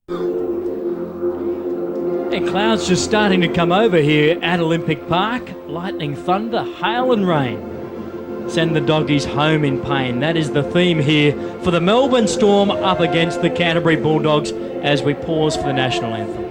And clouds just starting to come over here at Olympic Park. Lightning, thunder, hail and rain send the doggies home in pain. That is the theme here for the Melbourne Storm up against the Canterbury Bulldogs as we pause for the national anthem.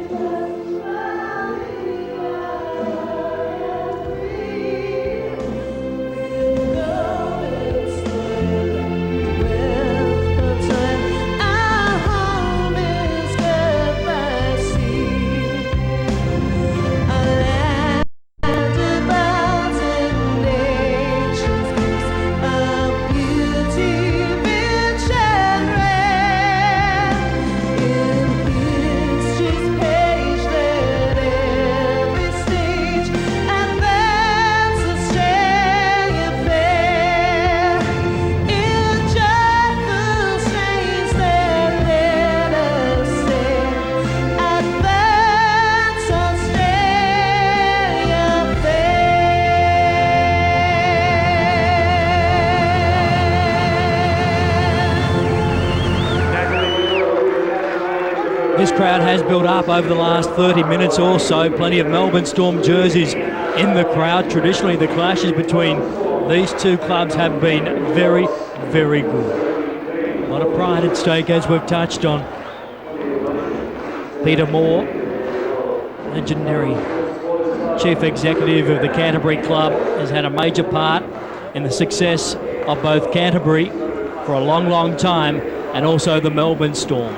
This crowd has built up over the last 30 minutes or so. Plenty of Melbourne Storm jerseys in the crowd. Traditionally, the clashes between these two clubs have been very, very good. A lot of pride at stake, as we've touched on. Peter Moore, legendary chief executive of the Canterbury club, has had a major part in the success of both Canterbury for a long, long time and also the Melbourne Storm.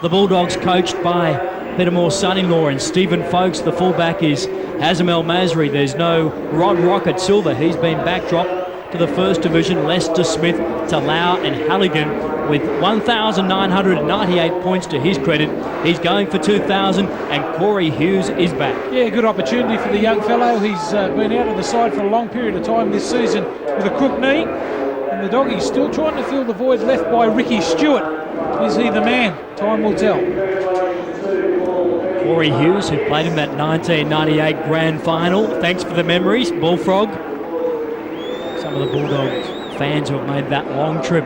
The Bulldogs, coached by Peter Moore's son-in-law and Stephen Folkes. The fullback is Hazamel Masri. There's no Rod Rocket Silver. He's been backdropped to the First Division. Lester Smith, Talau and Halligan with 1,998 points to his credit. He's going for 2,000 and Corey Hughes is back. Yeah, good opportunity for the young fellow. He's been out of the side for a long period of time this season with a crook knee. And the doggies still trying to fill the void left by Ricky Stewart. Is he the man? Time will tell. Corey Hughes, who played in that 1998 grand final. Thanks for the memories, Bullfrog. Some of the Bulldogs fans who have made that long trip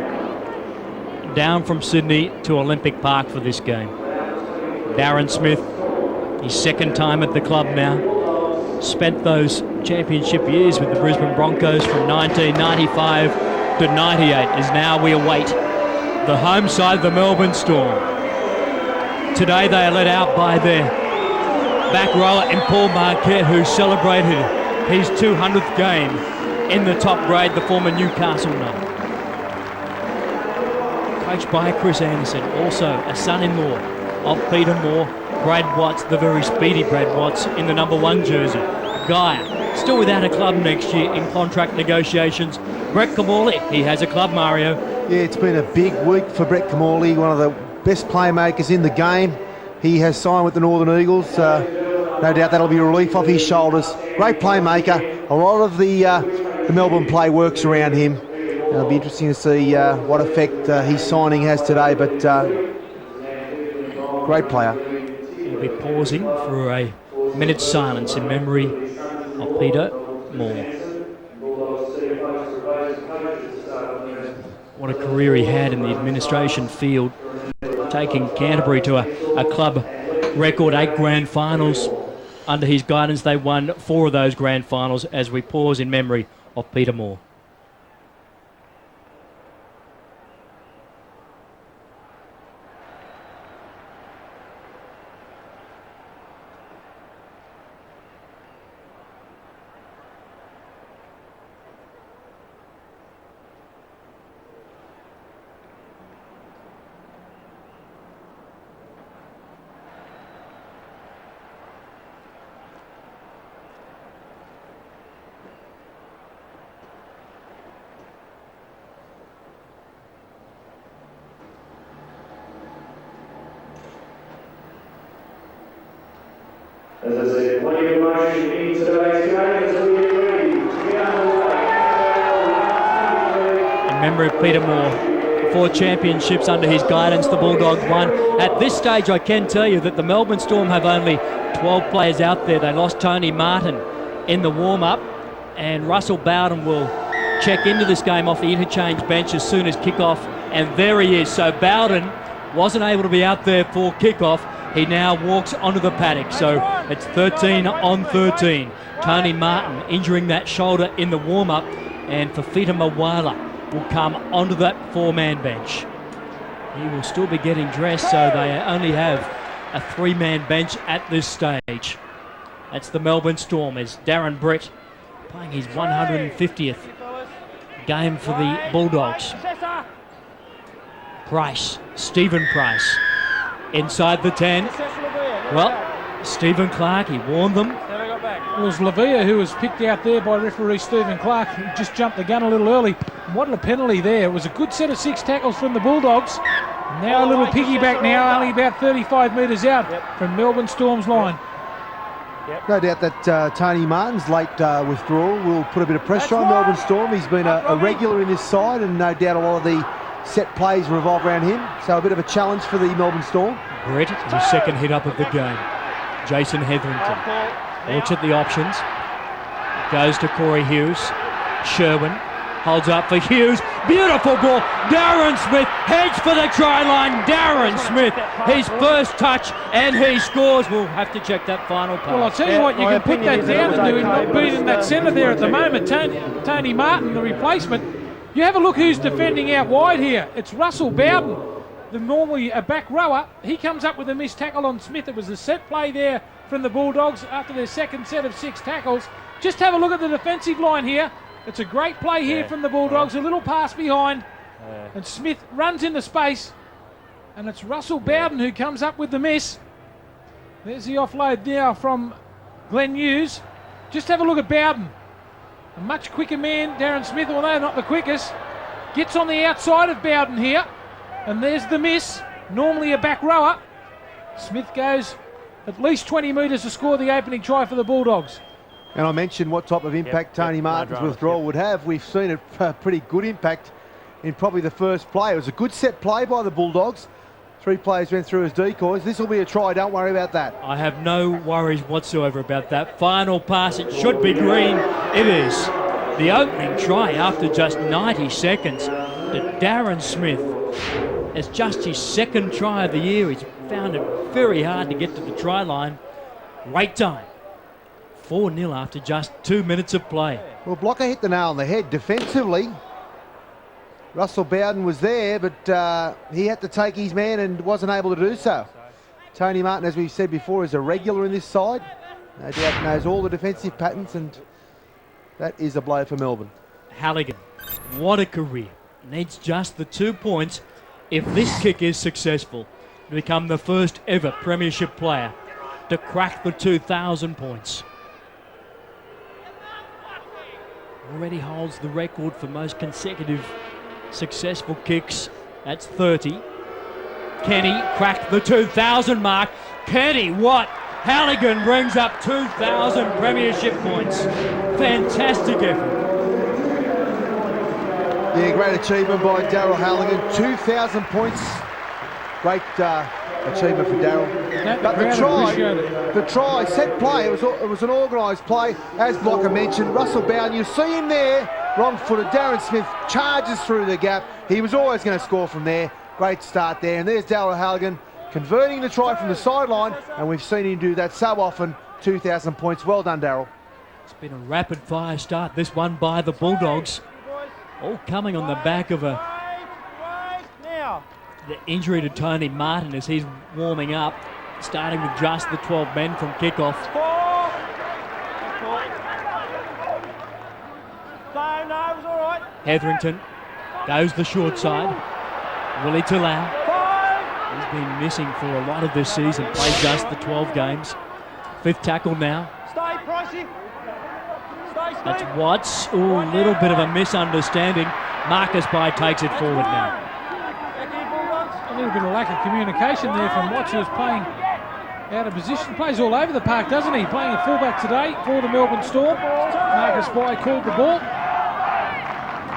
down from Sydney to Olympic Park for this game. Darren Smith, his second time at the club now. Spent those championship years with the Brisbane Broncos from 1995 to 98 as now we await the home side, the Melbourne Storm. Today they are led out by their back rower in Paul Marquet, who celebrated his 200th game in the top grade, the former Newcastle number. Coached by Chris Anderson, also a son-in-law of Peter Moore, Brad Watts, the very speedy Brad Watts in the number 1 jersey. Geyer, still without a club next year in contract negotiations. Brett Kimmorley, he has a club, Mario. Yeah, it's been a big week for Brett Kimmorley, one of the best playmakers in the game. He has signed with the Northern Eagles. No doubt that'll be a relief off his shoulders. Great playmaker. A lot of the Melbourne play works around him. It'll be interesting to see what effect his signing has today, but great player. We'll be pausing for a minute's silence in memory of Peter Moore. What a career he had in the administration field, taking Canterbury to a club record 8 grand finals. Under his guidance, they won 4 of those grand finals as we pause in memory of Peter Moore. As I said, plenty of emotion in today's game as we get ready to get underway. In memory of Peter Moore, 4 championships under his guidance, the Bulldogs won. At this stage, I can tell you that the Melbourne Storm have only 12 players out there. They lost Tony Martin in the warm-up, and Russell Bawden will check into this game off the interchange bench as soon as kick-off, and there he is. So Bawden wasn't able to be out there for kickoff. He now walks onto the paddock, so it's 13 on 13. Tony Martin injuring that shoulder in the warm-up, and Fifita Moala will come onto that four-man bench. He will still be getting dressed, so they only have a three-man bench at this stage. That's the Melbourne Storm as Darren Britt playing his 150th game for the Bulldogs. Price, Stephen Price, inside the 10. Well, Stephen Clark, he warned them. It was Lavea who was picked out there by referee Stephen Clark. He just jumped the gun a little early. What a penalty there. It was a good set of 6 tackles from the Bulldogs. Now a little piggyback now, only about 35 metres out from Melbourne Storm's line. No doubt that Tony Martin's late withdrawal will put a bit of pressure on Melbourne Storm. He's been a regular in this side, and no doubt a lot of the set plays revolve around him. So a bit of a challenge for the Melbourne Storm. Britt, his second hit up of the game. Jason Hetherington looks at the options. Goes to Corey Hughes. Sherwin holds up for Hughes. Beautiful ball. Darren Smith heads for the try line. Darren Smith, his first touch, and he scores. We'll have to check that final pass. Well, I'll tell you what, you can put that down to him not being in that centre there at the moment. Tony Martin, the replacement. You have a look who's defending out wide here. It's Russell Bawden, the normally a back rower. He comes up with a missed tackle on Smith. It was a set play there from the Bulldogs after their second set of 6 tackles. Just have a look at the defensive line here. It's a great play here from the Bulldogs. A little pass behind. And Smith runs into space. And it's Russell Bawden who comes up with the miss. There's the offload now from Glenn Hughes. Just have a look at Bawden. A much quicker man, Darren Smith, although not the quickest. Gets on the outside of Bawden here. And there's the miss. Normally a back rower. Smith goes at least 20 metres to score the opening try for the Bulldogs. And I mentioned what type of impact Tony Martin's withdrawal would have. We've seen a pretty good impact in probably the first play. It was a good set play by the Bulldogs. 3 players went through as decoys. This will be a try, don't worry about that. I have no worries whatsoever about that. Final pass, it should be green. It is. The opening try after just 90 seconds to Darren Smith. It's just his second try of the year. He's found it very hard to get to the try line. Wait time. 4-0 after just 2 minutes of play. Well, Blocker hit the nail on the head defensively. Russell Bawden was there, but he had to take his man and wasn't able to do so. Tony Martin, as we've said before, is a regular in this side. No doubt knows all the defensive patterns, and that is a blow for Melbourne. Halligan, what a career. Needs just the 2 points if this kick is successful to become the first ever premiership player to crack the 2,000 points. Already holds the record for most consecutive successful kicks. That's 30. Kenny cracked the 2,000 mark. Kenny, what? Halligan brings up 2,000 premiership points. Fantastic effort. Yeah, great achievement by Daryl Halligan. 2,000 points. Great achievement for Daryl. But the try, set play, it was an organised play. As Blocker mentioned, Russell Bawden, you see him there, wrong-footed. Darren Smith charges through the gap. He was always going to score from there. Great start there. And there's Daryl Halligan converting the try from the sideline, and we've seen him do that so often. 2,000 points. Well done, Daryl. It's been a rapid-fire start, this one by the Bulldogs. All coming on the back of the injury to Tony Martin as he's warming up, starting with just the 12 men from kickoff. Hetherington goes the short side. Willie Talau. He's been missing for a lot of this season, played just the 12 games. 5th tackle now. That's Watts. Ooh, a little bit of a misunderstanding. Marcus Bai takes it forward now. A little bit of lack of communication there from Watts, who's playing out of position. Plays all over the park, doesn't he? Playing a fullback today for the Melbourne Storm. Marcus Bai called the ball.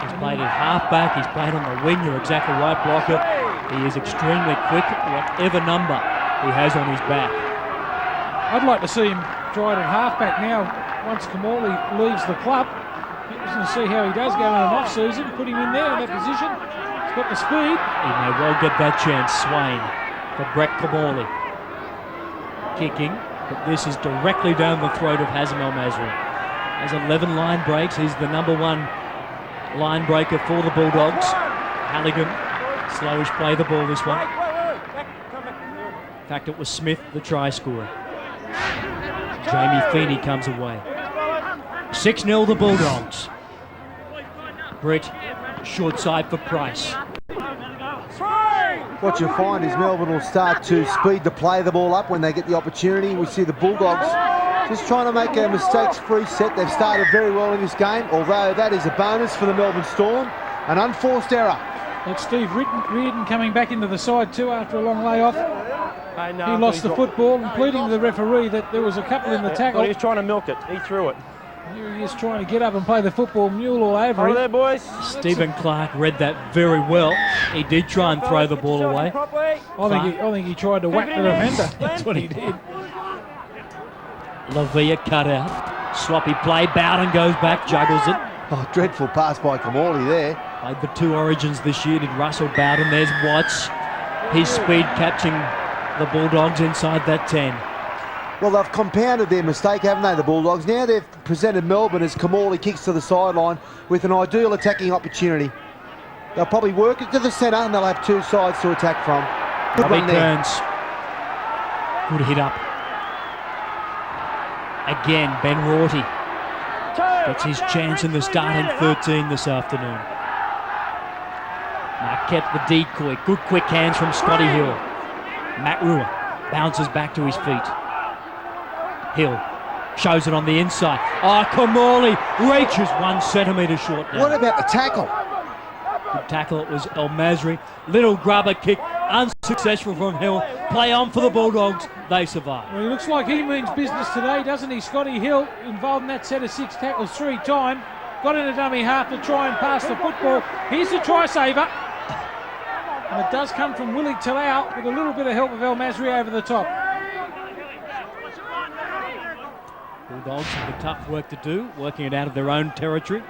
He's played at half-back, he's played on the wing. You're exactly right, Blocker. He is extremely quick, whatever number he has on his back. I'd like to see him try it at half-back now once Kimmorley leaves the club. Interesting to see how he does go in an off-season. Put him in there in that position. He's got the speed. He may well get that chance. Swain for Brett Kimmorley. Kicking, but this is directly down the throat of Hazem El Masri. Has 11 line breaks. He's the number one line breaker for the Bulldogs. Halligan, slowish play the ball this one. In fact, it was Smith, the try scorer. Jamie Feeney comes away. 6-0 the Bulldogs. Britt, short side for Price. What you'll find is Melbourne will start to speed the play the ball up when they get the opportunity. We see the Bulldogs just trying to make a mistakes-free set. They've started very well in this game, although that is a bonus for the Melbourne Storm. An unforced error. That's Steve Reardon coming back into the side too after a long layoff. He lost the football, pleading to the referee that there was a couple in the tackle. Well, he was trying to milk it. He threw it. Here he is trying to get up and play the football. Moule all over him. There, boys. Stephen Clark read that very well. He did try and throw the ball away. I think he tried to whack the defender. That's what he did. Lavea cut out. Sloppy play. Bawden goes back, juggles it. Oh, dreadful pass by Kimmorley there. Played the 2 Origins this year, did Russell Bawden. There's Watts. His speed catching the Bulldogs inside that 10. Well, they've compounded their mistake, haven't they, the Bulldogs? Now they've presented Melbourne as Kimmorley kicks to the sideline with an ideal attacking opportunity. They'll probably work it to the centre and they'll have 2 sides to attack from. Good one there. Kearns. Good hit up. Again, Ben Roarty gets his chance in the starting 13 this afternoon. Marquet the decoy. Good quick hands from Scotty Hill. Matt Rua bounces back to his feet. Hill shows it on the inside. Oh, Kimmorley reaches 1 centimetre short now. What about the tackle? Good tackle, it was El Masri. Little grubber kick, unsuccessful from Hill. Play on for the Bulldogs, they survive. Well, he looks like he means business today, doesn't he? Scotty Hill involved in that set of 6 tackles 3 times. Got in a dummy half to try and pass the football. Here's the try saver. And it does come from Willie Talau with a little bit of help of El Masri over the top. Bulldogs have the tough work to do, working it out of their own territory.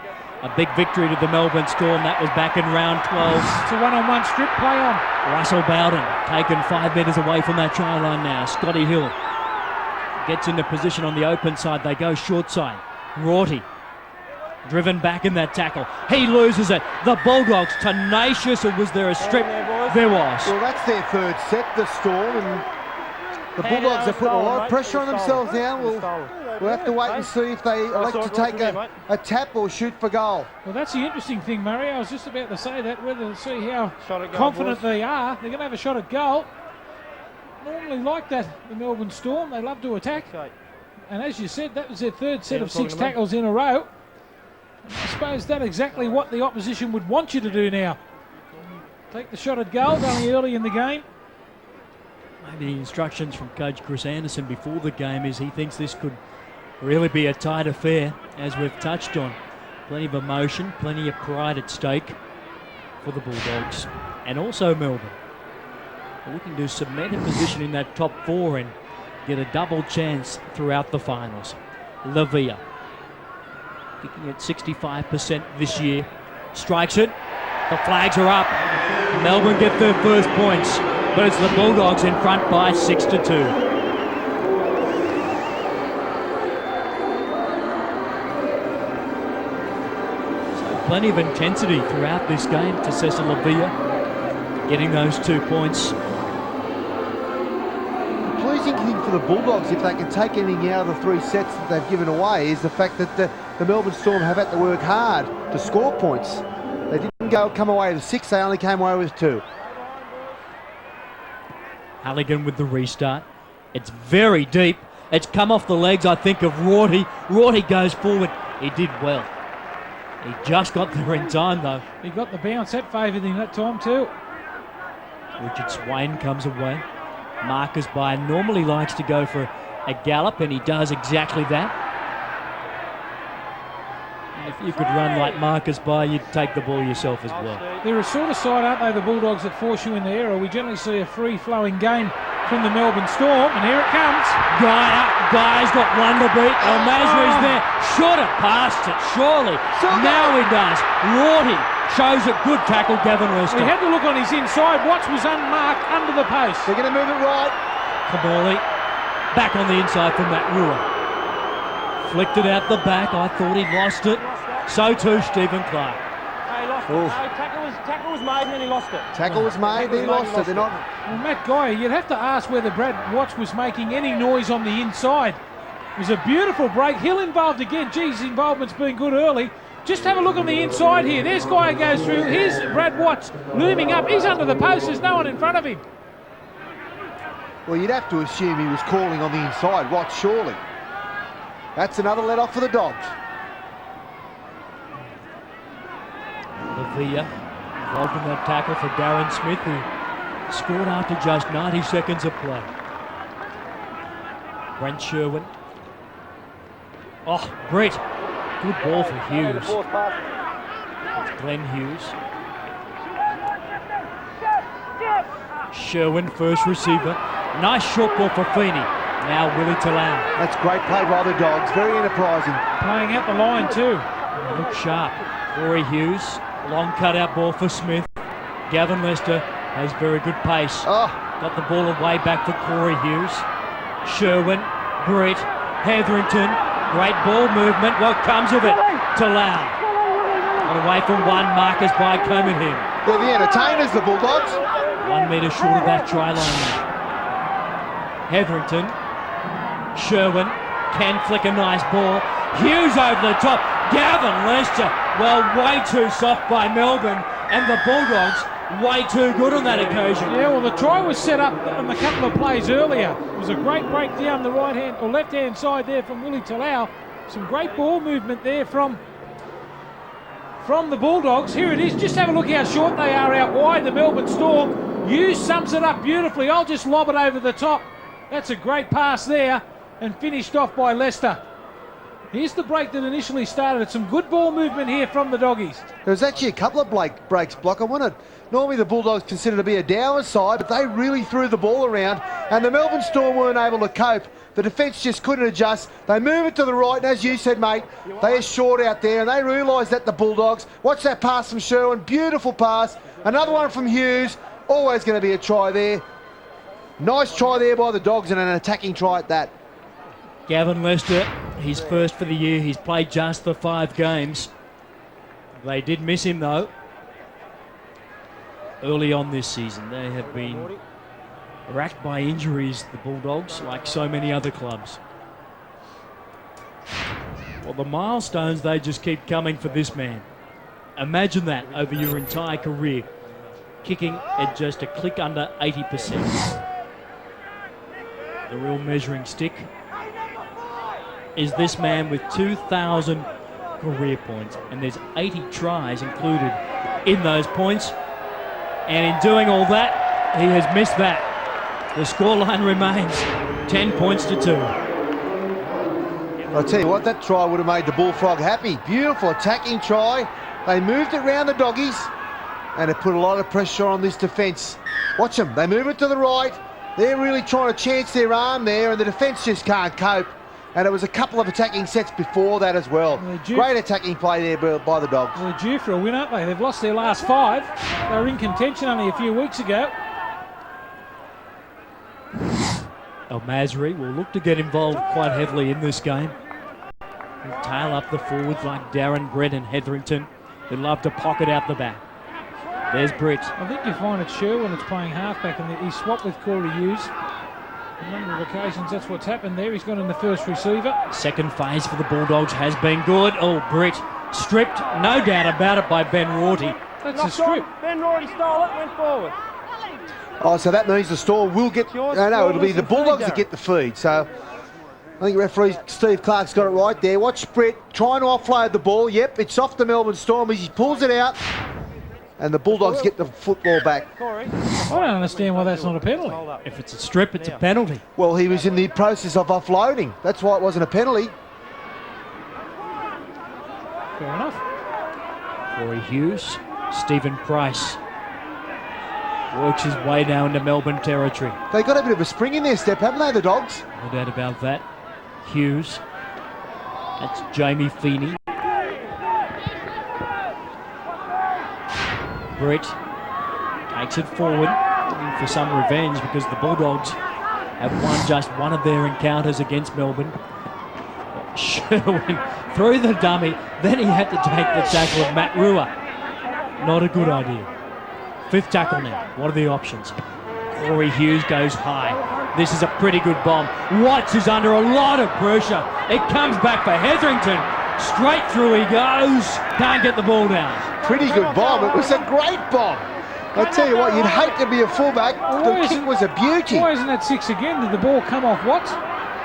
A big victory to the Melbourne Storm. That was back in round 12. It's a one-on-one strip play on. Russell Bawden taken 5 metres away from that try line now. Scotty Hill gets into position on the open side. They go short side. Roarty driven back in that tackle. He loses it. The Bulldogs tenacious. Or was there a strip? There was. Well, that's their 3rd set, the Storm, and the Bulldogs are putting a lot of pressure on themselves now. We'll have to wait and see if they elect to take a tap or shoot for goal. Well, that's the interesting thing, Murray. I was just about to say that, whether to see how confident they are. They're going to have a shot at goal. Normally like that, the Melbourne Storm. They love to attack. And as you said, that was their 3rd set of 6 tackles in a row. And I suppose that's exactly what the opposition would want you to do now. Take the shot at goal, only early in the game. Maybe the instructions from Coach Chris Anderson before the game is he thinks this could really be a tight affair, as we've touched on. Plenty of emotion, plenty of pride at stake for the Bulldogs. And also Melbourne, looking to cement a position in that top 4 and get a double chance throughout the finals. Lavea, kicking at 65% this year. Strikes it. The flags are up. Melbourne get their first points, but it's the Bulldogs in front by 6-2. Plenty of intensity throughout this game. Tasesa Lavea getting those 2 points. The pleasing thing for the Bulldogs, if they can take anything out of the 3 sets that they've given away, is the fact that the Melbourne Storm have had to work hard to score points. They didn't come away with 6, they only came away with 2. Halligan with the restart. It's very deep. It's come off the legs, I think, of Roarty. Roarty goes forward. He did well. He just got there in time, though. He got the bounce. That favoured him that time, too. Richard Swain comes away. Marcus by normally likes to go for a gallop, and he does exactly that. And if you could run like Marcus by, you'd take the ball yourself as well. They're a sort of side, aren't they, the Bulldogs, that force you in the error. We generally see a free-flowing game from the Melbourne Storm, and here it comes. Guyer's got one to beat. El Masri's there. Should have passed it, surely. Now he does. Roarty shows it. Good tackle, Gavin Lester. He had to look on his inside. Watts was unmarked under the post. They're going to move it right. Kimmorley back on the inside from that Rua. Flicked it out the back. I thought he'd lost it. So too Stephen Clark. He lost it. No, tackle was made and then he lost it. Tackle was made, then he lost it. They're not. Well, Matt Geyer, you'd have to ask whether Brad Watts was making any noise on the inside. It was a beautiful break. Hill involved again. Geez, his involvement's been good early. Just have a look on the inside here. There's Geyer goes through. Here's Brad Watts looming up. He's under the post. There's no one in front of him. Well, you'd have to assume he was calling on the inside. Watts, surely. That's another let off for the Dogs. Lavea involved in that tackle for Darren Smith, who scored after just 90 seconds of play. Brent Sherwin. Oh, Britt. Good ball for Hughes. Glenn Hughes. Sherwin, first receiver. Nice short ball for Feeney. Now Willie Talau. That's great play by the Dogs. Very enterprising. Playing out the line too. Look sharp. Corey Hughes. Long cutout ball for Smith. Gavin Lester has very good pace. Oh. Got the ball away back for Corey Hughes. Sherwin. Britt. Hetherington. Great ball movement. What comes of it? Talau. Got away from one. Marcus by Comingham. They're the entertainers, the Bulldogs. 1 metre short of that try line. Hetherington. Sherwin can flick a nice ball. Hughes over the top. Gavin Lester, well, way too soft by Melbourne, and the Bulldogs way too good on that occasion. Yeah, well, the try was set up on a couple of plays earlier. It was a great break down the right hand or left hand side there from Willie Talau. Some great ball movement there from the Bulldogs. Here it is. Just have a look how short they are out wide. The Melbourne Storm. Hughes sums it up beautifully. I'll just lob it over the top. That's a great pass there, and finished off by Lester. Here's the break that initially started. Some good ball movement here from the Doggies. There was actually a couple of breaks, Block. I wanted, normally the Bulldogs consider to be a down side, but they really threw the ball around, and the Melbourne Storm weren't able to cope. The defence just couldn't adjust. They move it to the right, and as you said, mate, they are short out there, and they realised that the Bulldogs. Watch that pass from Sherwin. Beautiful pass. Another one from Hughes. Always going to be a try there. Nice try there by the Dogs, and an attacking try at that. Gavin Lester, he's first for the year. He's played just the 5 games. They did miss him though. Early on this season, they have been racked by injuries, the Bulldogs, like so many other clubs. Well, the milestones, they just keep coming for this man. Imagine that over your entire career, kicking at just a click under 80%. The real measuring stick is this man with 2,000 career points, and there's 80 tries included in those points, and in doing all that he has missed that. The scoreline remains 10 points to 2. I'll tell you what, that try would have made the Bullfrog happy. Beautiful attacking try. They moved it round the Doggies, and it put a lot of pressure on this defence. Watch them, they move it to the right. They're really trying to chance their arm there, and the defence just can't cope. And it was a couple of attacking sets before that as well. Great attacking play there by the Dogs. They're due for a win, aren't they? They've lost their last 5. They were in contention only a few weeks ago. Masri will look to get involved quite heavily in this game. He'll tail up the forwards like Darren, Brett and Hetherington, who love to pocket out the back. There's Britt. I think you find it's Sherwin that's playing halfback, and he swapped with Corey Hughes. A number of occasions, that's what's happened there. He's gone in the first receiver. Second phase for the Bulldogs has been good. Oh, Britt stripped, no doubt about it, by Ben Roarty. That's a strip. Ben Roarty stole it, went forward. Oh, so that means the Storm will get... No, it'll be the Bulldogs that get the feed. So I think referee Steve Clark's got it right there. Watch Britt trying to offload the ball. Yep, it's off the Melbourne Storm as he pulls it out, and the Bulldogs get the football back. I don't understand why that's not a penalty. If it's a strip, it's a penalty. Well, he was in the process of offloading. That's why it wasn't a penalty. Fair enough. Corey Hughes, Stephen Price works his way now into Melbourne territory. They got a bit of a spring in their step, haven't they, the Dogs? No doubt about that. Hughes. That's Jamie Feeney. Britt takes it forward, looking for some revenge because the Bulldogs have won just one of their encounters against Melbourne. Sherwin through the dummy, then he had to take the tackle of Matt Rua. Not a good idea. Fifth tackle now. What are the options? Corey Hughes goes high. This is a pretty good bomb. Watts is under a lot of pressure. It comes back for Hetherington. Straight through he goes. Can't get the ball down. Pretty good bomb. It was a great bomb. I tell you what, you'd hate to be a fullback. The kick was a beauty. Why isn't that 6 again? Did the ball come off Watts?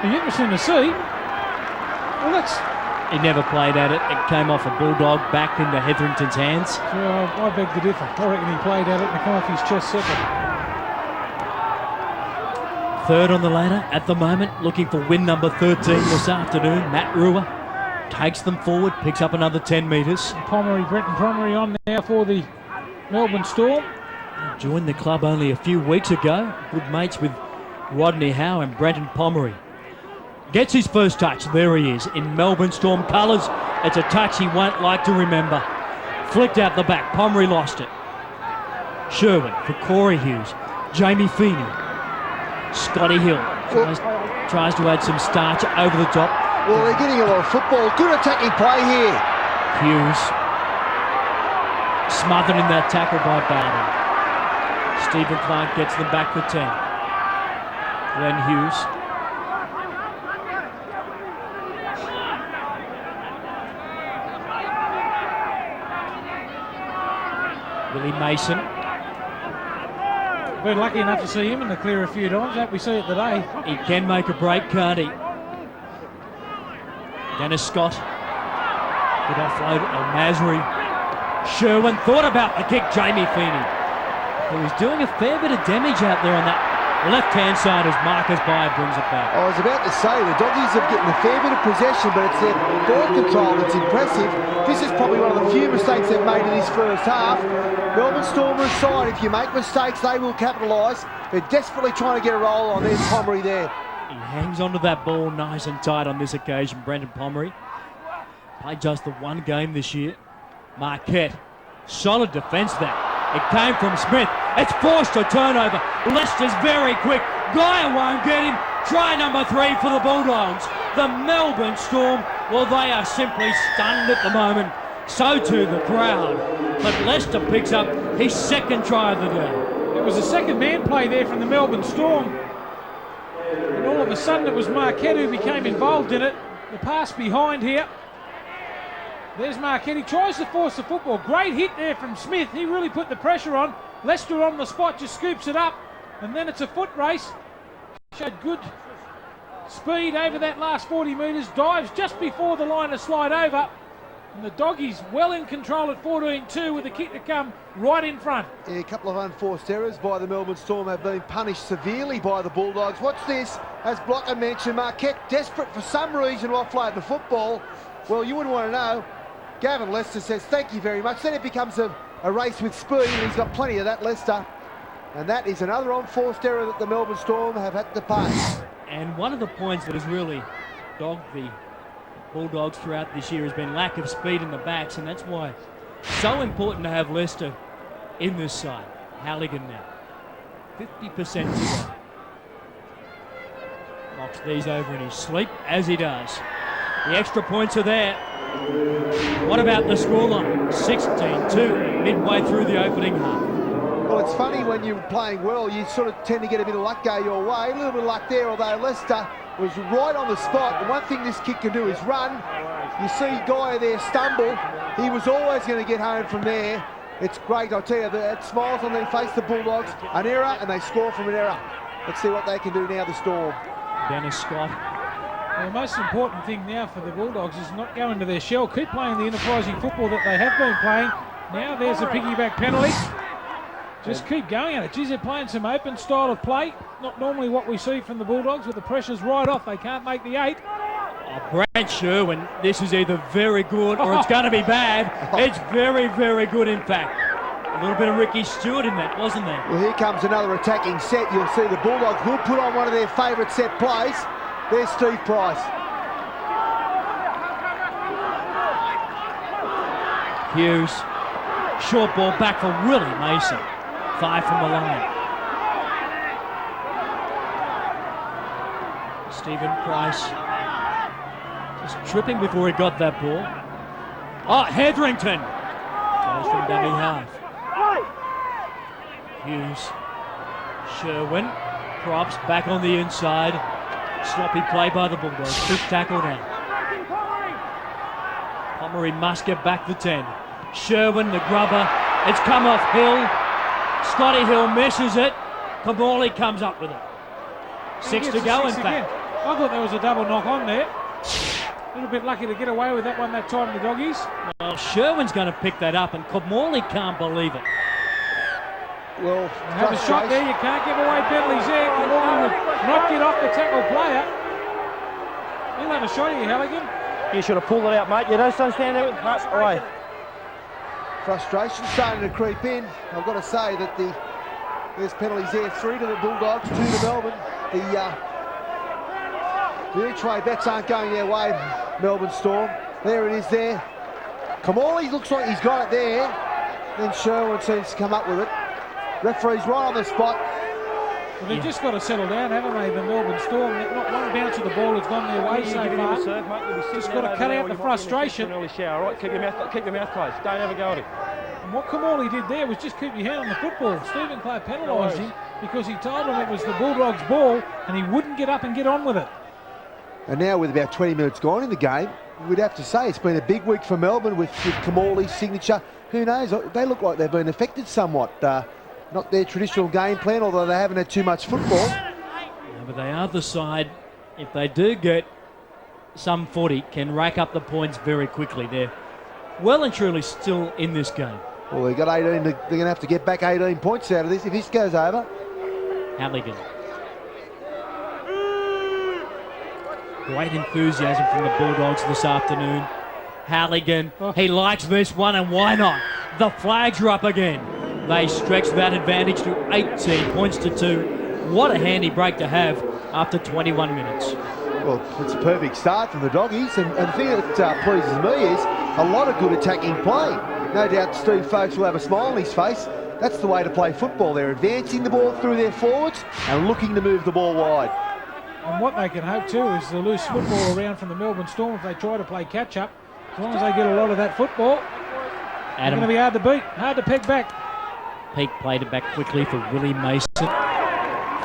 Be interesting to see. Well, that's... He never played at it. It came off a Bulldog back into Hetherington's hands. So, I beg to differ. I reckon he played at it and it came off his chest second. Third on the ladder at the moment, looking for win number 13 this afternoon. Matt Rua takes them forward, picks up another 10 metres. Pomery, Brent and Pomery on now for the Melbourne Storm. Joined the club only a few weeks ago. Good mates with Rodney Howe and Brenton Pomery. Gets his first touch. There he is in Melbourne Storm colours. It's a touch he won't like to remember. Flicked out the back. Pomery lost it. Sherwin for Corey Hughes. Jamie Feeney. Scotty Hill tries to add some starch over the top. Well, they're getting a lot of football. Good attacking play here. Hughes smothered in that tackle by Bawden. Stephen Clark gets them back for 10. Glenn Hughes. Willie Mason. Been lucky enough to see him in the clear a few times. Hope we see it today. He can make a break, can't he? Dennis Scott. Good offload on Masri. Sherwin thought about the kick, Jamie Feeney. He was doing a fair bit of damage out there on that left-hand side as Marcus Geyer brings it back. I was about to say, the Doggies have getting a fair bit of possession, but it's their ball control that's impressive. This is probably one of the few mistakes they've made in this first half. Melbourne Stormers side, if you make mistakes, they will capitalise. They're desperately trying to get a roll on. There's Pomery there. He hangs onto that ball nice and tight on this occasion, Brenton Pomery. Played just the one game this year. Marquet, solid defence there. It came from Smith. It's forced a turnover. Lester's very quick. Geyer won't get him. Try number 3 for the Bulldogs. The Melbourne Storm, well, they are simply stunned at the moment. So too the crowd. But Lester picks up his second try of the day. It was a second man play there from the Melbourne Storm. And all of a sudden it was Marquet who became involved in it. The pass behind here. There's Marquet. He tries to force the football. Great hit there from Smith. He really put the pressure on. Lester on the spot just scoops it up. And then it's a foot race. Showed good speed over that last 40 metres. Dives just before the line to slide over. And the Doggies well in control at 14-2 with the kick to come right in front. Yeah, a couple of unforced errors by the Melbourne Storm have been punished severely by the Bulldogs. Watch this, as Blocker mentioned, Marquet desperate for some reason to offload the football. Well, you wouldn't want to know. Gavin Lester says thank you very much. Then it becomes a race with speed, and he's got plenty of that, Lester. And that is another unforced error that the Melbourne Storm have had to pay. And one of the points that has really dogged the Bulldogs throughout this year has been lack of speed in the backs, and that's why it's so important to have Lester in this side. Halligan now, 50% to go. Knocks these over in his sleep, as he does. The extra points are there. What about the scoreline? 16-2 midway through the opening half. Well, it's funny when you're playing well, you sort of tend to get a bit of luck go your way. A little bit of luck there, although Lester was right on the spot. The one thing this kid can do is run. You see Geyer there stumble. He was always going to get home from there. It's great, I'll tell you, that smiles on their face, the Bulldogs. An error, and they score from an error. Let's see what they can do now, the Storm. Dennis Scott. Well, the most important thing now for the Bulldogs is not go into their shell. Keep playing the enterprising football that they have been playing. Now there's a piggyback penalty. Just keep going at it. Geez, they're playing some open style of play. Not normally what we see from the Bulldogs, with the pressure's right off. They can't make the 8. Oh, Brent Sherwin, this is either very good or it's going to be bad. It's very, very good, in fact. A little bit of Ricky Stewart in that, wasn't there? Well, here comes another attacking set. You'll see the Bulldogs will put on one of their favourite set plays. There's Steve Price. Hughes Short ball back for Willie Mason. 5 from the line. Stephen Price just tripping before he got that ball. Oh, Hetherington goes from dummy half. Hughes, Sherwin, props back on the inside. Sloppy play by the Bulldogs. Quick tackle now. Pomery must get back the 10. Sherwin, the grubber. It's come off Hill. Scotty Hill misses it. Kimmorley comes up with it. 6 to go, in fact. I thought there was a double knock on there. A little bit lucky to get away with that one that time, the Doggies. Well, Sherwin's going to pick that up, and Kimmorley can't believe it. Well, have a shot there. You can't give away penalties there. Kimmorley would not get off the tackle player. He'll have a shot at you, Halligan. You should have pulled it out, mate. You don't stand there with no, away. Frustration starting to creep in. I've got to say that there's penalties there. 3 to the Bulldogs, 2 to Melbourne. The each way bets aren't going their way, Melbourne Storm. There it is there. Kimmorley looks like he's got it there. Then Sherwin seems to come up with it. Referee's right on the spot. Well, they've just got to settle down, haven't they, the Melbourne Storm? Not one bounce of the ball has gone their way so far. Just got to cut out the frustration. All right, keep your mouth closed. Don't ever go at him. And what Kimmorley did there was just keep your hand on the football. Stephen Clay penalised him because he told him it was the Bulldogs' ball and he wouldn't get up and get on with it. And now with about 20 minutes gone in the game, we'd have to say it's been a big week for Melbourne with Kimmorley's signature. Who knows? They look like they've been affected somewhat. Not their traditional game plan, although they haven't had too much football. Yeah, but they are the side, if they do get some 40, can rack up the points very quickly. They're well and truly still in this game. Well, they've got 18. They're going to have to get back 18 points out of this if this goes over. Halligan. Great enthusiasm from the Bulldogs this afternoon. Halligan, he likes this one, and why not? The flags are up again. They stretch that advantage to 18 points to 2. What a handy break to have after 21 minutes. Well, it's a perfect start from the Doggies, and the thing that pleases me is a lot of good attacking play. No doubt Steve Folkes will have a smile on his face. That's the way to play football. They're advancing the ball through their forwards and looking to move the ball wide. And what they can hope too is the loose football around from the Melbourne Storm if they try to play catch up. As long as they get a lot of that football, it's going to be hard to beat, hard to peg back. Peake played it back quickly for Willie Mason.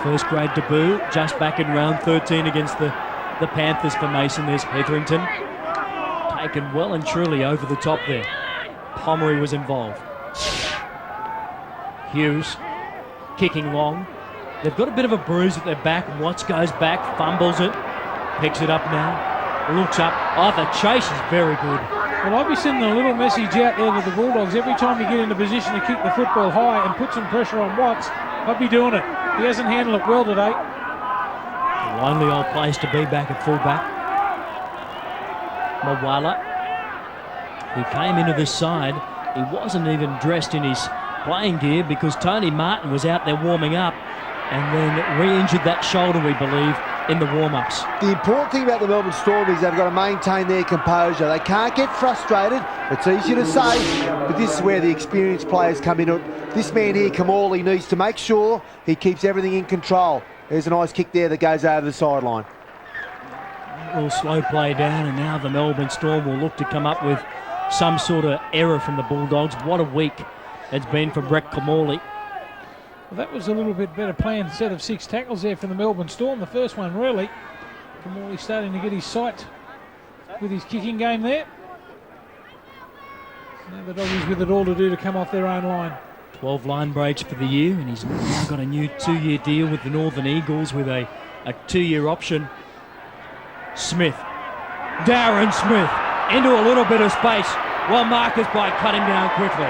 First grade debut, just back in round 13 against the Panthers for Mason. There's Hetherington. Taken well and truly over the top there. Pomery was involved. Hughes kicking long. They've got a bit of a bruise at their back. Watts goes back, fumbles it, picks it up now, looks up. Oh, the chase is very good. Well, I'll be sending a little message out there to the Bulldogs. Every time you get in a position to kick the football high and put some pressure on Watts, I'd be doing it. He hasn't handled it well today. A lonely old place to be back at fullback. Moala, who came into this side, he wasn't even dressed in his playing gear because Tony Martin was out there warming up and then re-injured that shoulder, we believe, in the warm-ups. The important thing about the Melbourne Storm is they've got to maintain their composure. They can't get frustrated. It's easy to say, but this is where the experienced players come in. This man here, Kimmorley, needs to make sure he keeps everything in control. There's a nice kick there that goes over the sideline. A little slow play down, and now the Melbourne Storm will look to come up with some sort of error from the Bulldogs. What a week it's been for Brett Kimmorley. Well, that was a little bit better planned set of 6 tackles there from the Melbourne Storm. The first one, really. Kimmorley starting to get his sight with his kicking game there. Now the Doggies with it all to do to come off their own line. 12 line breaks for the year, and he's now got a new 2-year deal with the Northern Eagles with a 2-year option. Smith. Darren Smith into a little bit of space. Well, Marcus by cut him down quickly.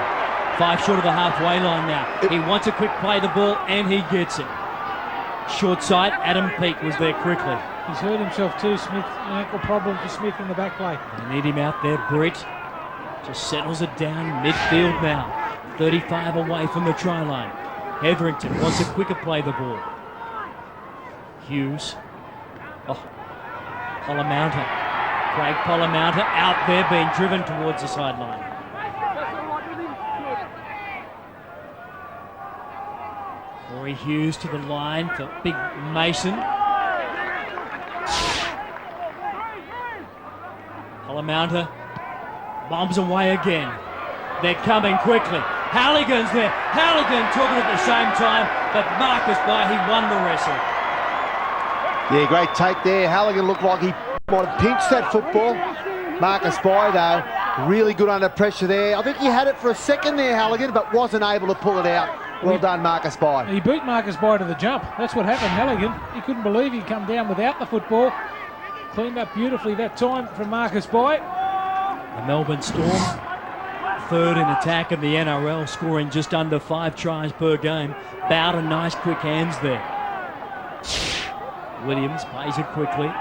5 short of the halfway line now. He wants a quick play the ball, and he gets it. Short side, Adam Peake was there quickly. He's hurt himself too, Smith. An ankle problem for Smith in the back play. They need him out there. Britt just settles it down midfield now. 35 away from the try line. Hetherington wants a quicker play the ball. Hughes. Oh, Polla-Mounter. Craig Polla-Mounter out there being driven towards the sideline. Harry Hughes to the line for Big Mason. Polla-Mounter bombs away again. They're coming quickly. Halligan's there. Halligan took it at the same time, but Marcus by, he won the wrestle. Yeah, great take there. Halligan looked like he might have pinched that football. Marcus by, though, really good under pressure there. I think he had it for a second there, Halligan, but wasn't able to pull it out. Well done, Marcus by. He beat Marcus by to the jump. That's what happened, Halligan. He couldn't believe he'd come down without the football. Cleaned up beautifully that time from Marcus by. The Melbourne Storm, third in attack in the NRL, scoring just under 5 tries per game. Bawden, nice quick hands there. Williams plays it quickly.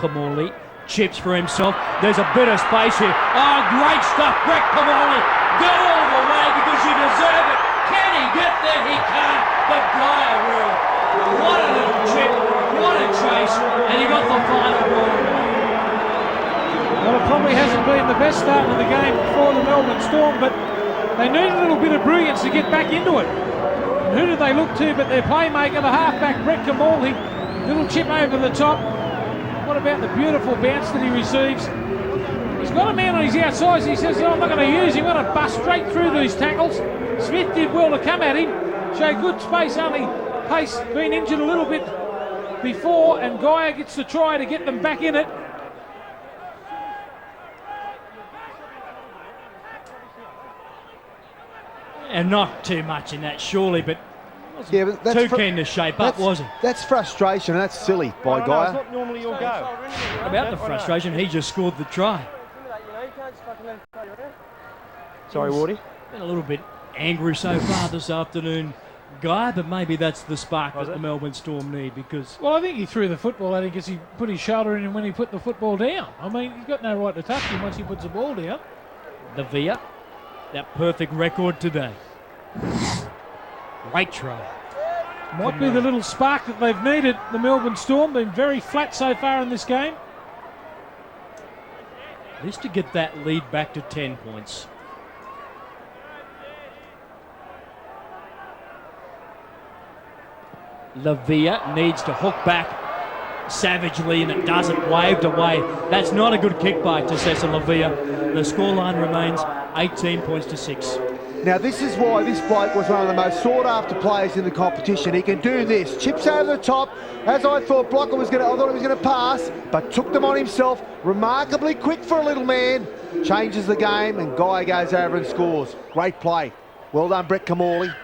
Kimmorley chips for himself. There's a bit of space here. Oh, great stuff, Brett Kimmorley. Go all the way because you deserve it. Can he get there? He can't, but Geyer will. What a little chip, what a chase, and he got the final ball. Well, it probably hasn't been the best start of the game for the Melbourne Storm, but they need a little bit of brilliance to get back into it. And who do they look to but their playmaker, the halfback, Brett Kimmorley. Little chip over the top. What about the beautiful bounce that he receives? He's got a man on his outside, so he says, I'm not going to use him. I'm going to bust straight through these tackles. Smith did well to come at him. Showed good space, only Pace been injured a little bit before, and Geyer gets the try to get them back in it. And not too much in that, surely, but Yeah, but that's too keen to shape up, was he? That's frustration, and that's silly by It's Geyer. not normally your go. About the frustration, he just scored the try. Sorry, Roarty. Been a little bit angry so far this afternoon, Guy, but maybe that's the spark that the Melbourne Storm need, because... Well, I think he threw the football at him because he put his shoulder in him when he put the football down. I mean, he's got no right to touch him once he puts the ball down. Lavea, that perfect record today. Great try. Might be the little spark that they've needed, the Melbourne Storm. Been very flat so far in this game. At least to get that lead back to 10 points. Lavea needs to hook back savagely, and it doesn't. Waved away. That's not a good kick by Tasesa Lavea. The scoreline remains 18 points to 6. Now, this is why this bloke was one of the most sought-after players in the competition. He can do this. Chips over the top. As I thought, Blocker was going to, I thought he was going to pass, but took them on himself. Remarkably quick for a little man. Changes the game, and Geyer goes over and scores. Great play. Well done, Brett Kimmorley.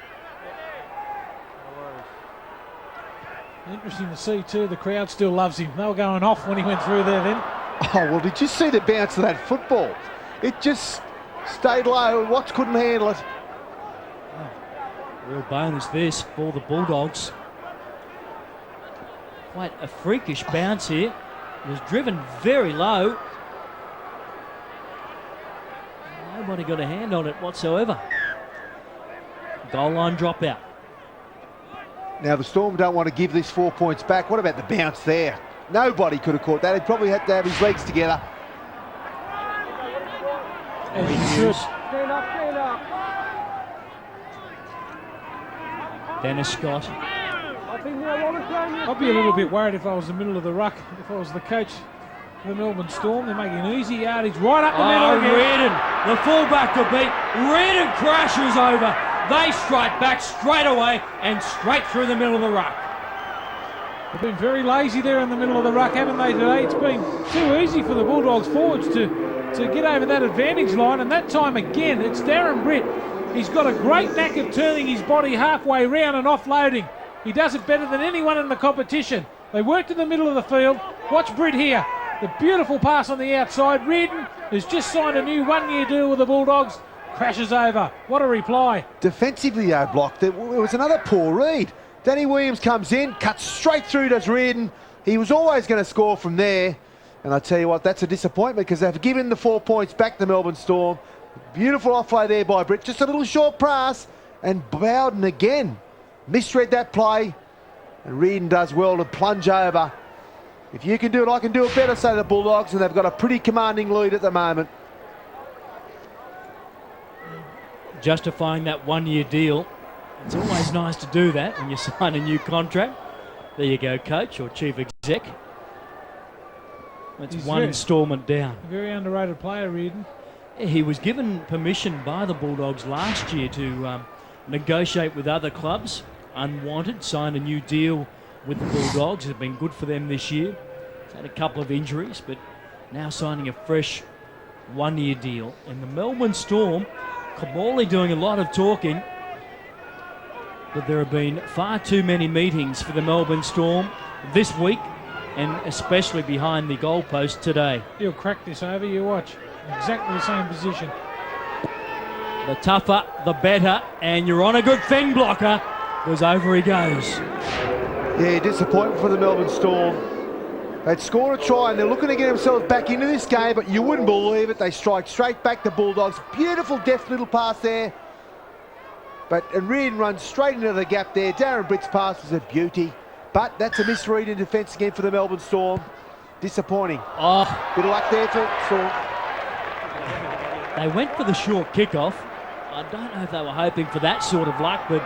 Interesting to see too, the crowd still loves him. They were going off when he went through there then. Oh, well, did you see the bounce of that football? It just stayed low. Watts couldn't handle it. Real bonus this for the Bulldogs. Quite a freakish bounce here. It was driven very low. Nobody got a hand on it whatsoever. Goal line dropout. Now, the Storm don't want to give this 4 points back. What about the bounce there? Nobody could have caught that. He probably had to have his legs together. As he should. Dennis Scott. I'd be a little bit worried if I was the middle of the ruck, if I was the coach of the Melbourne Storm. They're making easy yardage right up the middle again. Reardon, the fullback to beat. Reardon crashes over. They strike back straight away and straight through the middle of the ruck. They've been very lazy there in the middle of the ruck, haven't they, today? It's been too easy for the Bulldogs forwards to get over that advantage line, and that time again, it's Darren Britt. He's got a great knack of turning his body halfway round and offloading. He does it better than anyone in the competition. They worked in the middle of the field. Watch Britt here. The beautiful pass on the outside. Reardon has just signed a new one-year deal with the Bulldogs. Crashes over. What a reply. Defensively, though, blocked. It was another poor read. Danny Williams comes in, cuts straight through, does Reardon. He was always going to score from there. And I tell you what, that's a disappointment because they've given the 4 points back to Melbourne Storm. Beautiful offload there by Britt. Just a little short pass. And Bawden again misread that play. And Reardon does well to plunge over. If you can do it, I can do it better, say the Bulldogs. And they've got a pretty commanding lead at the moment. Justifying that one-year deal It's always nice to do that when you sign a new contract. There you go, coach or chief exec. That's one instalment down. A very underrated player, Reardon. He was given permission by the Bulldogs last year to negotiate with other clubs, unwanted, signed a new deal with the Bulldogs. It's been good for them this year. He's had a couple of injuries, but now signing a fresh one-year deal. And the Melbourne Storm, Kimmorley doing a lot of talking, but there have been far too many meetings for the Melbourne Storm this week, and especially behind the goalpost today. He'll crack this over, you watch. Exactly the same position. The tougher, the better, and you're on a good thing, blocker, because over he goes. Yeah, disappointment for the Melbourne Storm. They'd scored a try and they're looking to get themselves back into this game, but you wouldn't believe it. They strike straight back the Bulldogs. Beautiful, deft little pass there. And Reardon runs straight into the gap there. Darren Britt's pass was a beauty. But that's a misread in defence again for the Melbourne Storm. Disappointing. Oh, bit of luck there for Storm. They went for the short kickoff. I don't know if they were hoping for that sort of luck, but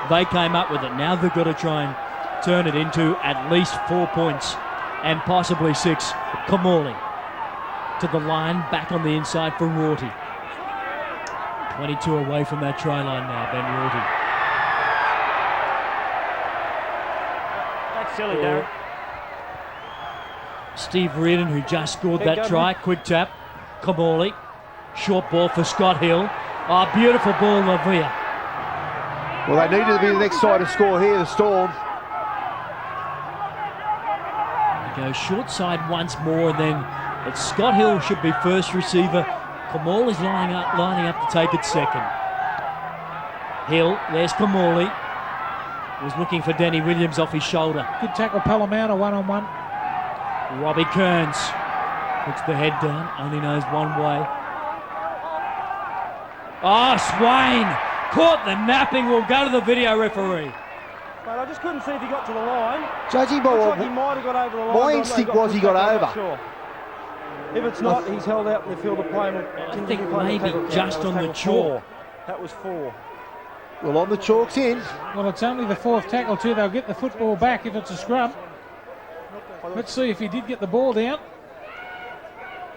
they came up with it. Now they've got to try and turn it into at least 4 points and possibly 6. Kimmorley to the line, back on the inside for Roarty. 22 away from that try line now, Ben Roarty. That's silly, Darren. Steve Reardon, who just scored that try, quick tap. Kimmorley, short ball for Scott Hill. Oh, beautiful ball, Lavea. Well, they needed to be the next side to score here, the Storm. He goes short side once more, and then it's Scott Hill should be first receiver. Kimmorley's lining up to take it second. Hill, there's Kimmorley. Was looking for Denny Williams off his shoulder. Good tackle, Polla-Mounter, one-on-one. Robbie Kearns puts the head down, only knows one way. Oh, Swain caught the napping. We'll go to the video referee. But I just couldn't see if he got to the line. Judging by what he might have got over the line. my instinct was he got over. Sure. If it's not, he's held out in the field of play. I think maybe just on the chalk. That was 4. Well, on the chalk's in. Well, it's only the 4th tackle too. They'll get the football back if it's a scrum. Let's see if he did get the ball down.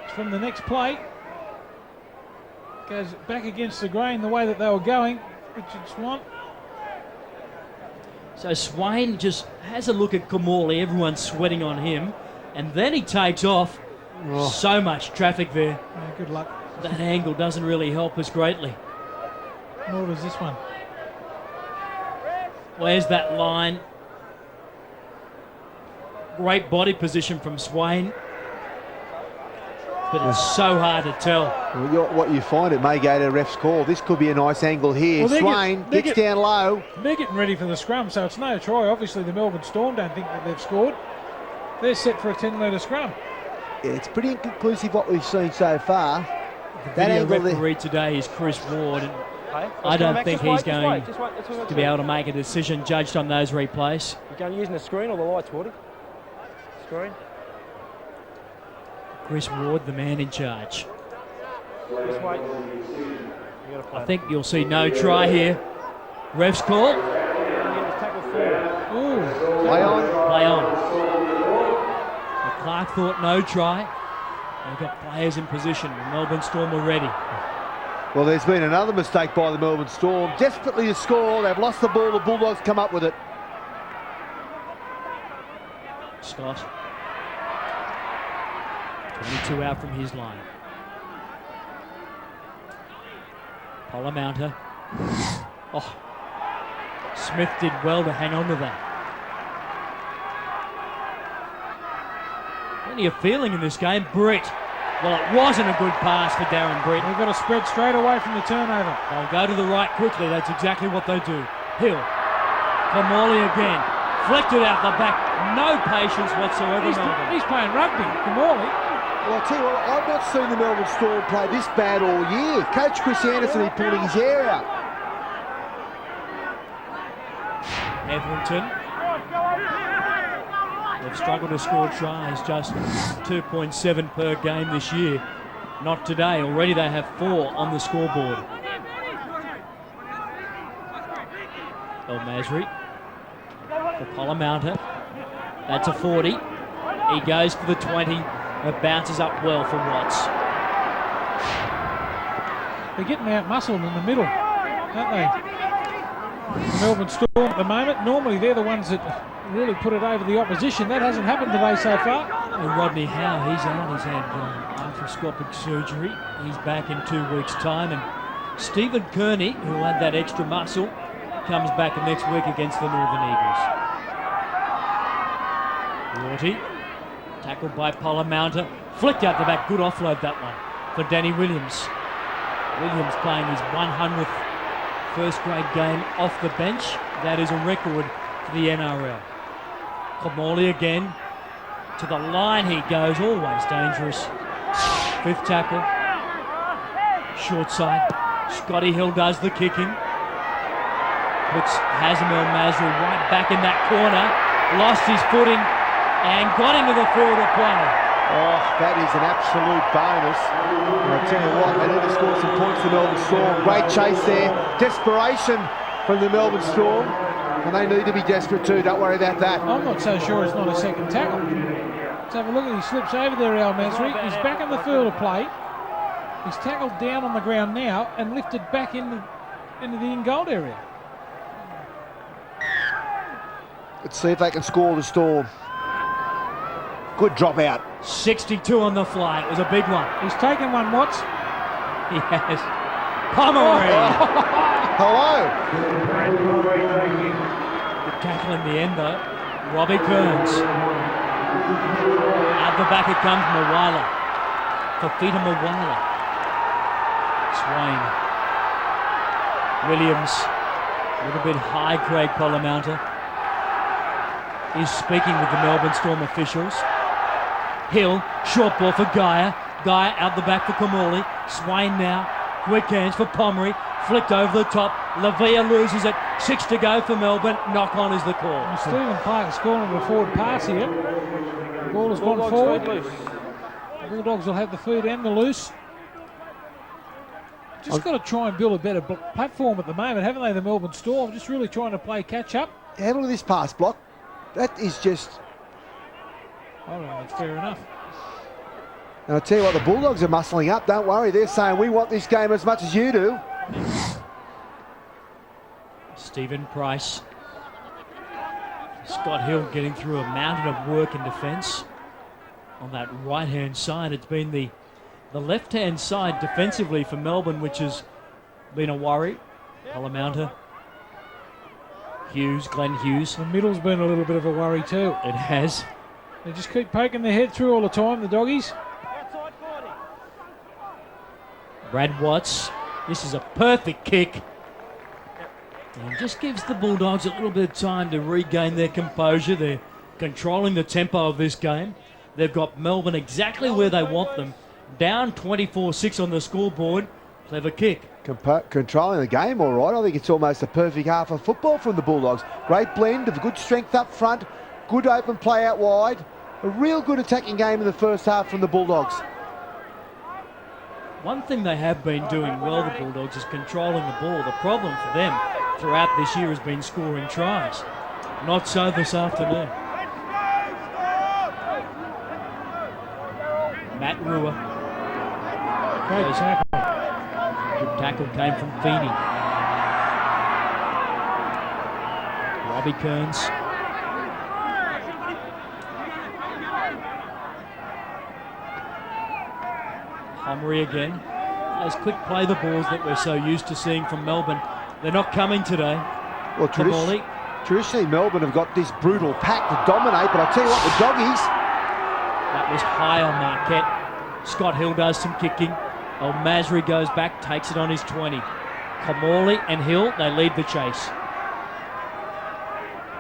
It's from the next play. Goes back against the grain the way that they were going. Richard Swan. So Swain just has a look at Kimmorley. Everyone's sweating on him. And then he takes off. Oh. So much traffic there. Yeah, good luck. That angle doesn't really help us greatly. Nor does this one. Where's that line? Great body position from Swain. But it's so hard to tell. Well, what you find, it may go to ref's call. This could be a nice angle here. Well, Swain gets down low. They're getting ready for the scrum, so it's no try. Obviously, the Melbourne Storm don't think that they've scored. They're set for a 10-metre scrum. Yeah, it's pretty inconclusive what we've seen so far. The video referee today is Chris Ward. And I don't think he's going to be able to make a decision judged on those replays. You're going using the screen or the lights, Wardy? Screen. Chris Ward, the man in charge. Just wait. I think you'll see no try here. Ref's call. Ooh. Play on. Play on. So Clark thought no try. They've got players in position. The Melbourne Storm are ready. Well, there's been another mistake by the Melbourne Storm. Desperately to score. They've lost the ball. The Bulldogs come up with it. Scott. 22 out from his line. Polla-Mounter. Oh, Smith did well to hang on to that. Plenty of feeling in this game. Britt. Well, it wasn't a good pass for Darren Britt. They've got to spread straight away from the turnover. They'll go to the right quickly. That's exactly what they do. Hill. Kimmorley again. Flicked it out the back. No patience whatsoever. He's playing rugby, Kimmorley. Well, I'll tell you what, I've not seen the Melbourne Storm play this bad all year. Coach Chris Anderson is pulling his hair out. Hetherington. They've struggled to score tries, just 2.7 per game this year. Not today. Already they have 4 on the scoreboard. Masri for Polla-Mounter. That's a 40. He goes for the 20. It bounces up well for Watts. They're getting out-muscled in the middle, aren't they? The Melbourne Storm at the moment. Normally they're the ones that really put it over the opposition. That hasn't happened today so far. And Rodney Howe, he's out. He's had arthroscopic surgery. He's back in 2 weeks' time. And Stephen Kearney, who had that extra muscle, comes back next week against the Northern Eagles. Roarty, tackled by Polla-Mounter. Flicked out the back. Good offload, that one, for Danny Williams. Williams playing his 100th first-grade game off the bench. That is a record for the NRL. Kimmorley again. To the line he goes, always dangerous. 5th tackle. Short side. Scotty Hill does the kicking. Puts Hazemel Masri right back in that corner. Lost his footing and got into the field of play. Oh, that is an absolute bonus. And I tell you what, they need to score some points for Melbourne Storm. Great chase there. Desperation from the Melbourne Storm. And they need to be desperate too. Don't worry about that. I'm not so sure it's not a second tackle. Let's have a look at he slips over there, Al Masri. He's back in the field of play. He's tackled down on the ground now and lifted back into the in-goal area. Let's see if they can score the Storm. Good drop out. 62 on the fly. It was a big one. He's taken one, Watts. He has. Pomery. Hello. Good tackle in the end though. Robbie Kearns. Out the back it comes, Moala. Fifita Moala. Swain. Williams. A little bit high, Craig Polla-Mounter. Is speaking with the Melbourne Storm officials. Hill, short ball for Geyer. Geyer out the back for Kimmorley. Swain now. Quick hands for Pomery. Flicked over the top. Lavea loses it. 6 to go for Melbourne. Knock on is the call. Well, Stephen Parker's calling a forward pass here. The ball has gone forward. The Bulldogs will have the feed and the loose. Just got to try and build a better platform at the moment, haven't they, the Melbourne Storm? Just really trying to play catch up. Yeah, look at this pass block. That is just... I don't know, that's fair enough. And I'll tell you what, the Bulldogs are muscling up. Don't worry, they're saying we want this game as much as you do. Stephen Price. Scott Hill getting through a mountain of work in defence. On that right-hand side, it's been the left-hand side defensively for Melbourne, which has been a worry. Polla-Mounter. Hughes, Glenn Hughes. The middle's been a little bit of a worry too. It has. They just keep poking their head through all the time, the doggies. Brad Watts. This is a perfect kick. And just gives the Bulldogs a little bit of time to regain their composure. They're controlling the tempo of this game. They've got Melbourne exactly where they want them. Down 24-6 on the scoreboard. Clever kick. Controlling the game all right. I think it's almost a perfect half of football from the Bulldogs. Great blend of good strength up front, good open play out wide. A real good attacking game in the first half from the Bulldogs. One thing they have been doing well, the Bulldogs, is controlling the ball. The problem for them throughout this year has been scoring tries. Not so this afternoon. Matt Rua. Great tackle. Good tackle came from Feeney. Robbie Kearns. Pomery again. Those quick play the balls that we're so used to seeing from Melbourne. They're not coming today. Well, traditionally Melbourne have got this brutal pack to dominate, but I'll tell you what, the doggies... That was high on Marquet. Scott Hill does some kicking. Masri goes back, takes it on his 20. Kimmorley and Hill, they lead the chase.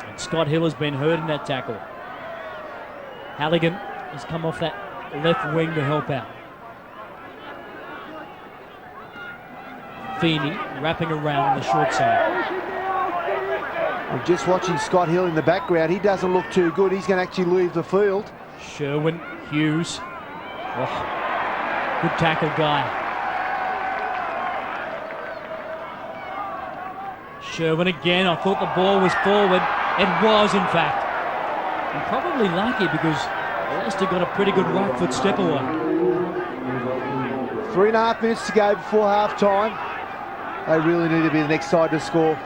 And Scott Hill has been hurt in that tackle. Halligan has come off that left wing to help out. Feeney wrapping around on the short side. I'm just watching Scott Hill in the background. He doesn't look too good. He's going to actually leave the field. Sherwin, Hughes. Oh, good tackle, Guy. Sherwin again. I thought the ball was forward. It was, in fact. And probably lucky because Lester got a pretty good right foot step away. 3.5 minutes to go before half time. They really need to be the next side to score.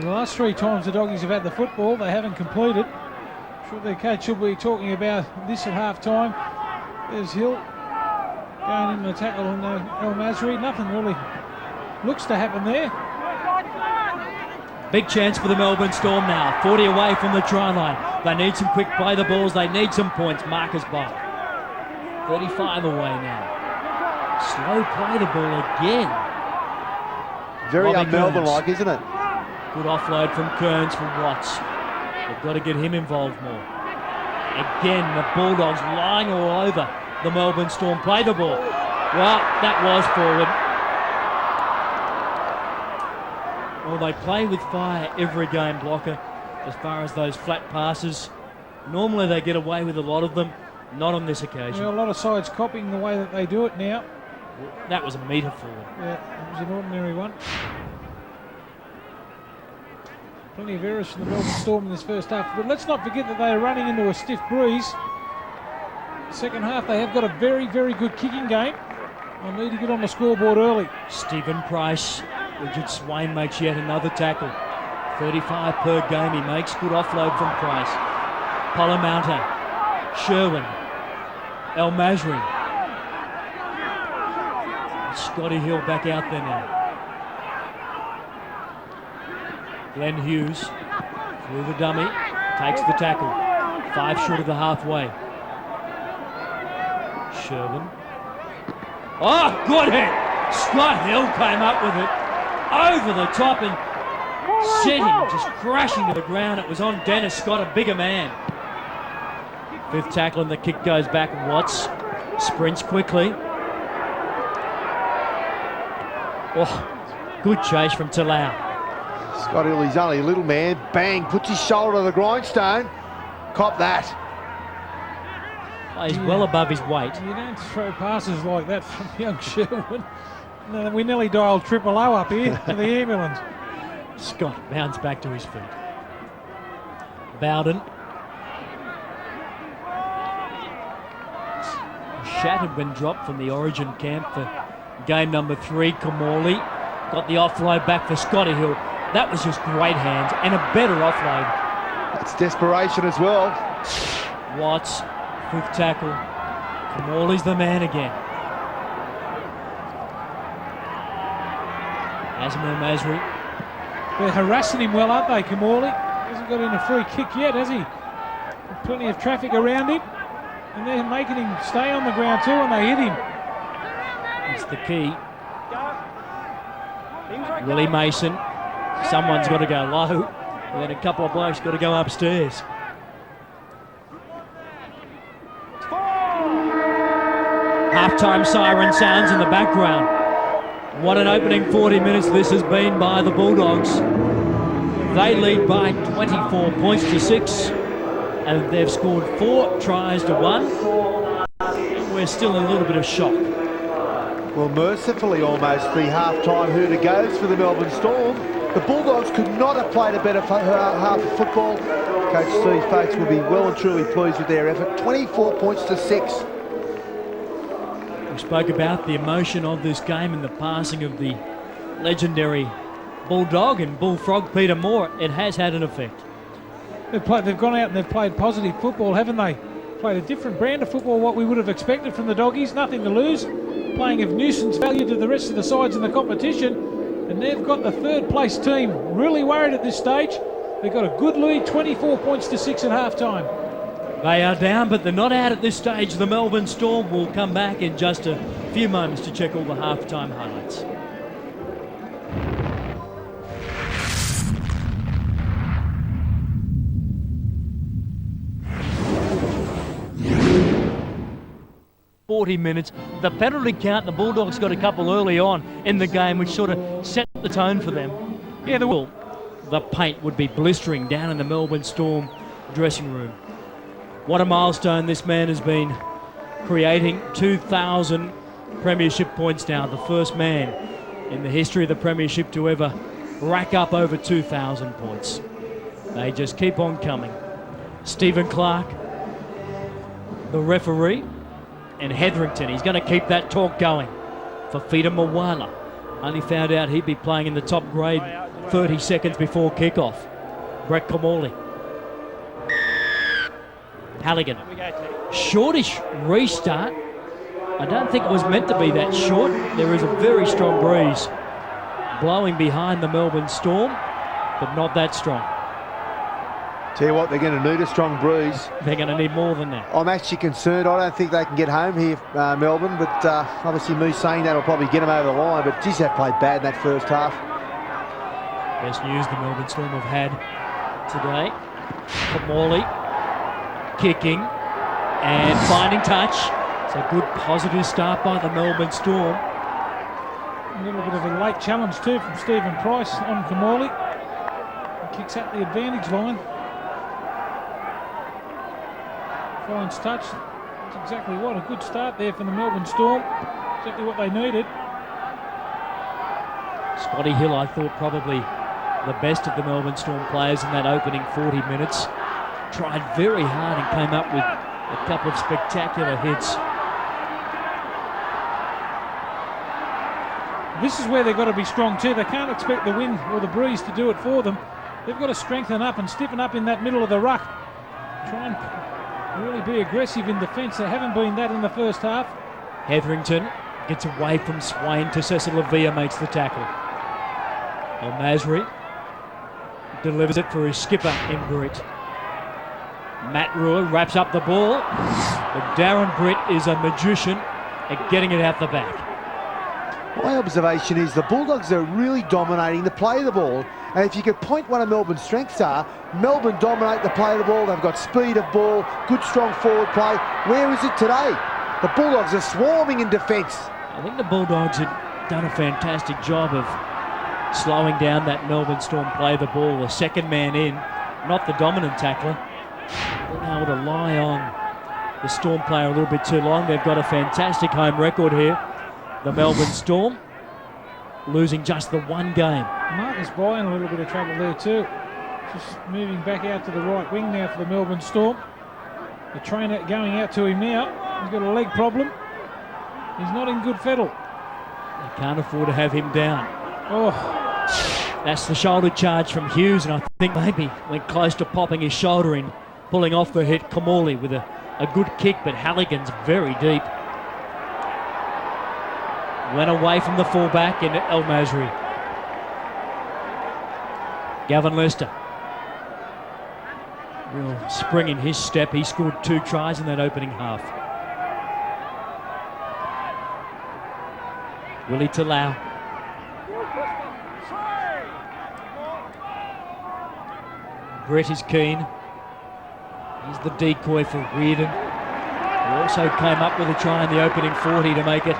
The last 3 times the Doggies have had the football, they haven't completed. I'm sure their coach will be talking about this at half time. There's Hill going in the tackle on El Masri. Nothing really looks to happen there. Big chance for the Melbourne Storm now. 40 away from the try line. They need some quick play the balls. They need some points. Marcus by 35 away now. Slow play the ball again. Very Robbie un-Melbourne-like, isn't it? Good offload from Kearns for Watts. They've got to get him involved more. Again, the Bulldogs lying all over the Melbourne Storm. Play the ball. Well, that was forward. Well, they play with fire every game, Blocker, as far as those flat passes. Normally they get away with a lot of them, not on this occasion. Well, a lot of sides copying the way that they do it now. That was a metre forward. Yeah, it was an ordinary one. Plenty of errors from the Melbourne Storm in this first half, but let's not forget that they are running into a stiff breeze. Second half, they have got a very, very good kicking game. They'll need to get on the scoreboard early. Stephen Price, Richard Swain makes yet another tackle. 35 per game he makes. Good offload from Price. Polla-Mounter, Sherwin, El Masri. Scotty Hill back out there now. Glenn Hughes through the dummy, takes the tackle. 5 short of the halfway. Sherwin. Oh, good hit! Scott Hill came up with it over the top and sent him just crashing to the ground. It was on Dennis Scott, a bigger man. 5th tackle and the kick goes back. Watts sprints quickly. Oh, good chase from Talau. Scott Hill, he's only a little man. Bang, puts his shoulder to the grindstone. Cop that. Plays well above his weight. You don't throw passes like that from young Sherwin. No, we nearly dialed 000 up here for the ambulance. Scott bounds back to his feet. Bawden. Shattered when dropped from the Origin camp for game number 3. Kimmorley got the offload back for Scotty Hill. That was just great hands and a better offload. It's desperation as well. Watts, 5th tackle. Kimmorley's the man again. Asmer Masri. They're harassing him well, aren't they, Kimmorley? Hasn't got in a free kick yet, has he? Plenty of traffic around him. And they're making him stay on the ground too, and they hit him. It's the key. Willie Mason. Someone's got to go low. And then a couple of blokes got to go upstairs. Half-time siren sounds in the background. What an opening 40 minutes this has been by the Bulldogs. They lead by 24 points to 6. And they've scored 4 tries to 1. We're still in a little bit of shock. Well, mercifully almost, the half-time hooter goes for the Melbourne Storm. The Bulldogs could not have played a better half of football. Coach Steve Fates will be well and truly pleased with their effort. 24 points to 6. We spoke about the emotion of this game and the passing of the legendary Bulldog and Bullfrog Peter Moore. It has had an effect. They've gone out and they've played positive football, haven't they? Played a different brand of football, what we would have expected from the Doggies. Nothing to lose. Playing of nuisance value to the rest of the sides in the competition. And they've got the 3rd place team really worried at this stage. They've got a good lead, 24 points to 6 at half time. They are down, but they're not out at this stage. The Melbourne Storm will come back in just a few moments to check all the half-time highlights. ...40 minutes. The penalty count, the Bulldogs got a couple early on in the game, which sort of set the tone for them. Yeah, the paint would be blistering down in the Melbourne Storm dressing room. What a milestone this man has been creating. 2,000 premiership points now, the first man in the history of the Premiership to ever rack up over 2,000 points. They just keep on coming. Stephen Clark, the referee, and Hetherington. He's going to keep that talk going. Fifita Moala only found out he'd be playing in the top grade 30 seconds before kickoff. Brett Kimmorley. Halligan. Shortish restart. I don't think it was meant to be that short. There is a very strong breeze blowing behind the Melbourne Storm, but not that strong. Tell you what, they're going to need a strong breeze. They're going to need more than that. I'm actually concerned. I don't think they can get home here, Melbourne, but obviously me saying that will probably get them over the line, but geez, they played bad in that first half. Best news the Melbourne Storm have had today. Pomery kicking and finding touch. It's a good positive start by the Melbourne Storm. A little bit of a late challenge too from Stephen Price on Kimmorley. He kicks at the advantage line. Finds touch. That's exactly what, a good start there for the Melbourne Storm. Exactly what they needed. Scotty Hill, I thought, probably the best of the Melbourne Storm players in that opening 40 minutes. Tried very hard and came up with a couple of spectacular hits. This is where they've got to be strong too. They can't expect the wind or the breeze to do it for them. They've got to strengthen up and stiffen up in that middle of the ruck. Try and really be aggressive in defence. They haven't been that in the first half. Hetherington gets away from Swain. Tasesa Lavea makes the tackle. Masri delivers it for his skipper in Britt. Matt Rua wraps up the ball, but Darren Britt is a magician at getting it out the back. My observation is the Bulldogs are really dominating the play of the ball, and if you could point one of Melbourne's strengths are, Melbourne dominate the play of the ball. They've got speed of ball, good strong forward play. Where is it today? The Bulldogs are swarming in defence. I think the Bulldogs had done a fantastic job of slowing down that Melbourne Storm play of the ball. The second man in, not the dominant tackler. Been able to lie on the Storm player a little bit too long. They've got a fantastic home record here. The Melbourne Storm losing just the one game. Marcus Bryan a little bit of trouble there too. Just moving back out to the right wing now for the Melbourne Storm. The trainer going out to him now. He's got a leg problem. He's not in good fettle. They can't afford to have him down. Oh, that's the shoulder charge from Hughes, and I think maybe went close to popping his shoulder in, pulling off the hit. Kimmorley with a good kick, but Halligan's very deep. Went away from the fullback in El Masri. Gavin Lester. Real spring in his step. He scored 2 tries in that opening half. Willie Talau. Brett is keen. He's the decoy for Reardon, who also came up with a try in the opening 40 to make it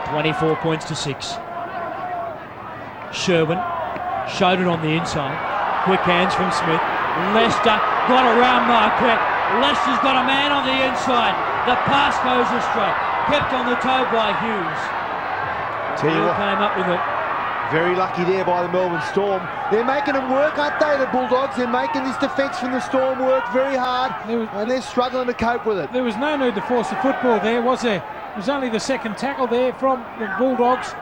24 points to 6. Sherwin showed it on the inside. Quick hands from Smith. Lester got around Marquet. Lester's got a man on the inside. The pass goes astray. Kept on the toe by Hughes. Tell you what, came up with it. very lucky there by the Melbourne Storm. They're making them work, aren't they, the Bulldogs? They're making this defence from the Storm work very hard, and they're struggling to cope with it. There was no need to force the football there, was there? It was only the second tackle there from the Bulldogs.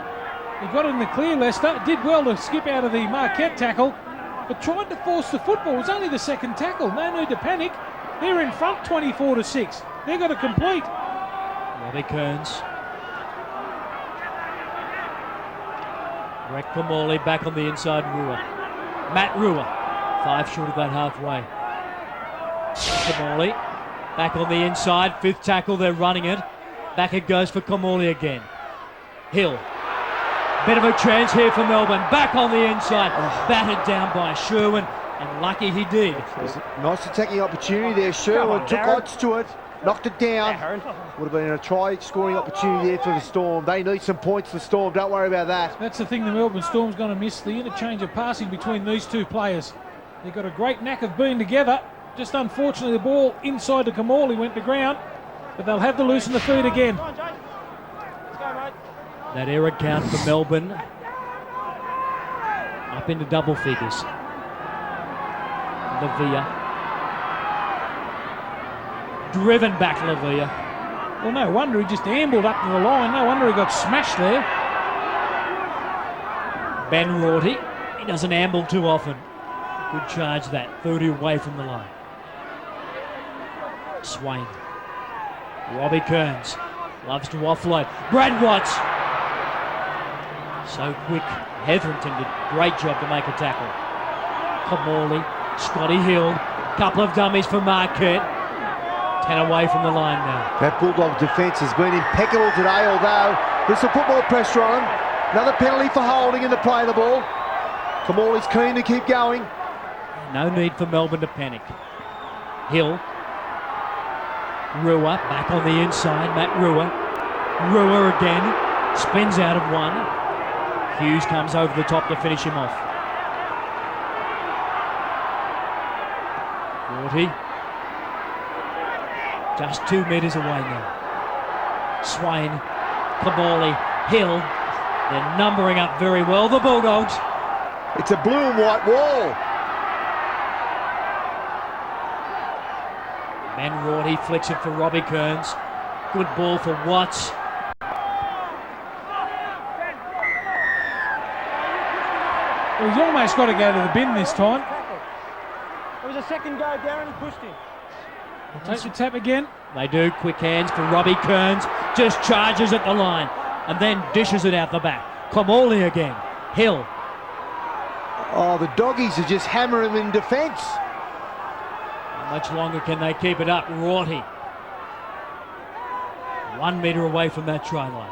He got in the clear, Lester. Did well to skip out of the Marquet tackle, but tried to force the football. It was only the second tackle. No need to panic. They're in front 24-6. They've got to complete. Robbie Kearns. Brett Kimmorley back on the inside. Rua. Matt Rua. 5 short of that halfway. Kimmorley back on the inside. 5th tackle. They're running it. Back it goes for Kimmorley again. Hill. Bit of a chance here for Melbourne. Back on the inside. Battered down by Sherwin. And lucky he did. Nice attacking opportunity there. Sherwin took odds to it. Knocked it down. Would have been a try-scoring opportunity there for the Storm. They need some points, the Storm. Don't worry about that. That's the thing the Melbourne Storm's going to miss, the interchange of passing between these two players. They've got a great knack of being together. Just unfortunately, the ball inside to Kimmorley went to ground. But they'll have to loosen the feet again. That error count for Melbourne Up into double figures. Lavea. Driven back Lavea. Well, no wonder he just ambled up to the line. No wonder he got smashed there. Ben Roarty. He doesn't amble too often. Good charge that. 30 away from the line. Swain. Robbie Kearns. Loves to offload. Brad Watts. So quick. Hetherington did a great job to make a tackle. Kimmorley. Scotty Hill. Couple of dummies for Marquet. 10 away from the line now. That Bulldog defence has been impeccable today, although this will put more pressure on him. Another penalty for holding in the play of the ball. Kimmorley's keen to keep going. No need for Melbourne to panic. Hill. Rua back on the inside. Matt Rua. Rua again. Spins out of one. Hughes comes over the top to finish him off. Roarty. Just 2 metres away now. Swain. Kimmorley. Hill. They're numbering up very well, the Bulldogs. It's a blue and white wall. Ben Roarty flicks it for Robbie Kearns. Good ball for Watts. Well, he's almost got to go to the bin this time. It was a second go, Darren, he pushed him. Takes the tap again. They do. Quick hands for Robbie Kearns. Just charges at the line and then dishes it out the back. Kimmorley again. Hill. Oh, the doggies are just hammering him in defence. How much longer can they keep it up? Roarty. 1 metre away from that try line.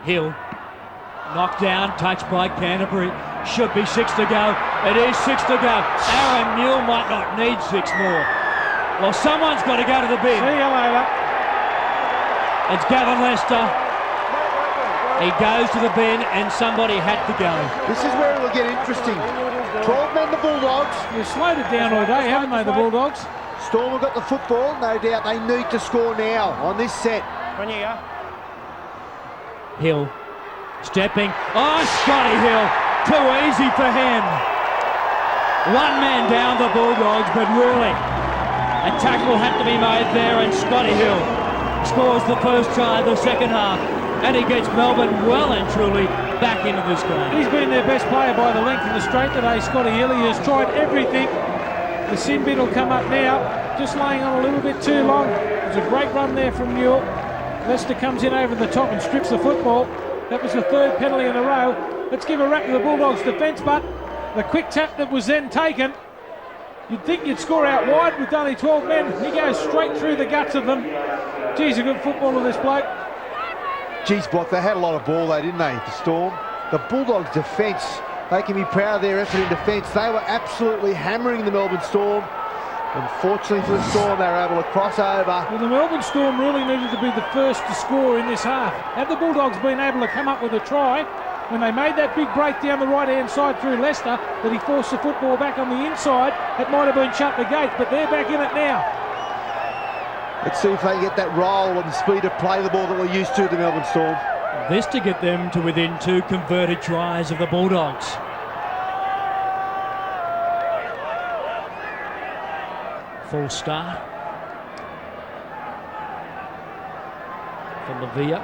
Hill. Knocked down, touched by Canterbury. Should be 6 to go. It is 6 to go. Aaron Moule might not need 6 more. Well, someone's got to go to the bin. See you later. It's Gavin Lester. He goes to the bin and somebody had to go. This is where it will get interesting. 12 men, the Bulldogs. They've slowed it down all day, haven't they, the Bulldogs? Storm have got the football. No doubt they need to score now on this set. Hill. Stepping. Oh, Scotty Hill. Too easy for him. One man down, the Bulldogs, but really a tackle had to be made there, and Scotty Hill scores the first try of the second half, and he gets Melbourne well and truly back into this game. He's been their best player by the length of the straight today, Scotty Hill. He has tried everything. The sin bit will come up now, just laying on a little bit too long. It was a great run there from Moule. Lester comes in over the top and strips the football. That was the third penalty in a row. Let's give a rap to the Bulldogs defence, but the quick tap that was then taken, you'd think you'd score out wide with only 12 men. He goes straight through the guts of them. Geez, a good footballer, this bloke. Geez, Block, they had a lot of ball though, didn't they, the Storm? The Bulldogs defence, they can be proud of their effort in defence. They were absolutely hammering the Melbourne Storm. Unfortunately for the Storm, they were able to cross over. Well, the Melbourne Storm really needed to be the first to score in this half. Had the Bulldogs been able to come up with a try, when they made that big break down the right-hand side through Lester, that he forced the football back on the inside, it might have been shut the gate, but they're back in it now. Let's see if they can get that roll and the speed of play the ball that we're used to, the Melbourne Storm. This to get them to within 2 converted tries of the Bulldogs. Full start for Lavea.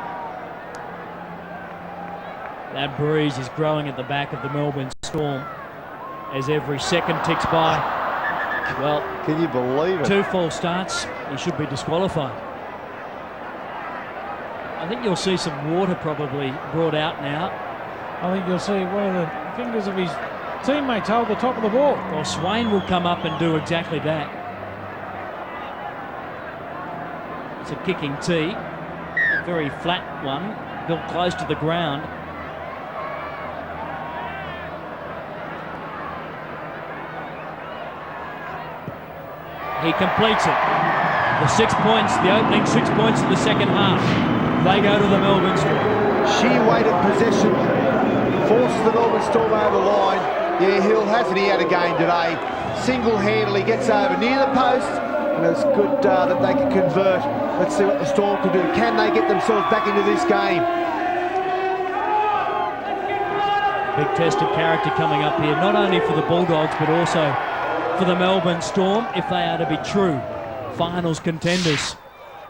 That breeze is growing at the back of the Melbourne Storm as every second ticks by. Well, can you believe it? 2 false starts, he should be disqualified. I think you'll see some water probably brought out now. I think you'll see one of the fingers of his teammates hold the top of the ball. Well, Swain will come up and do exactly that. It's a kicking tee, a very flat one, built close to the ground. He completes it. The 6 points, the opening 6 points of the second half, they go to the Melbourne Storm. Sheer weight of possession forces the Melbourne Storm over the line. Yeah, Hill hasn't he had a game today. Single-handedly gets over near the post And it's good that they can convert. Let's see what the Storm can do. Can they get themselves back into this game? Big test of character coming up here, not only for the Bulldogs, but also for the Melbourne Storm, if they are to be true finals contenders.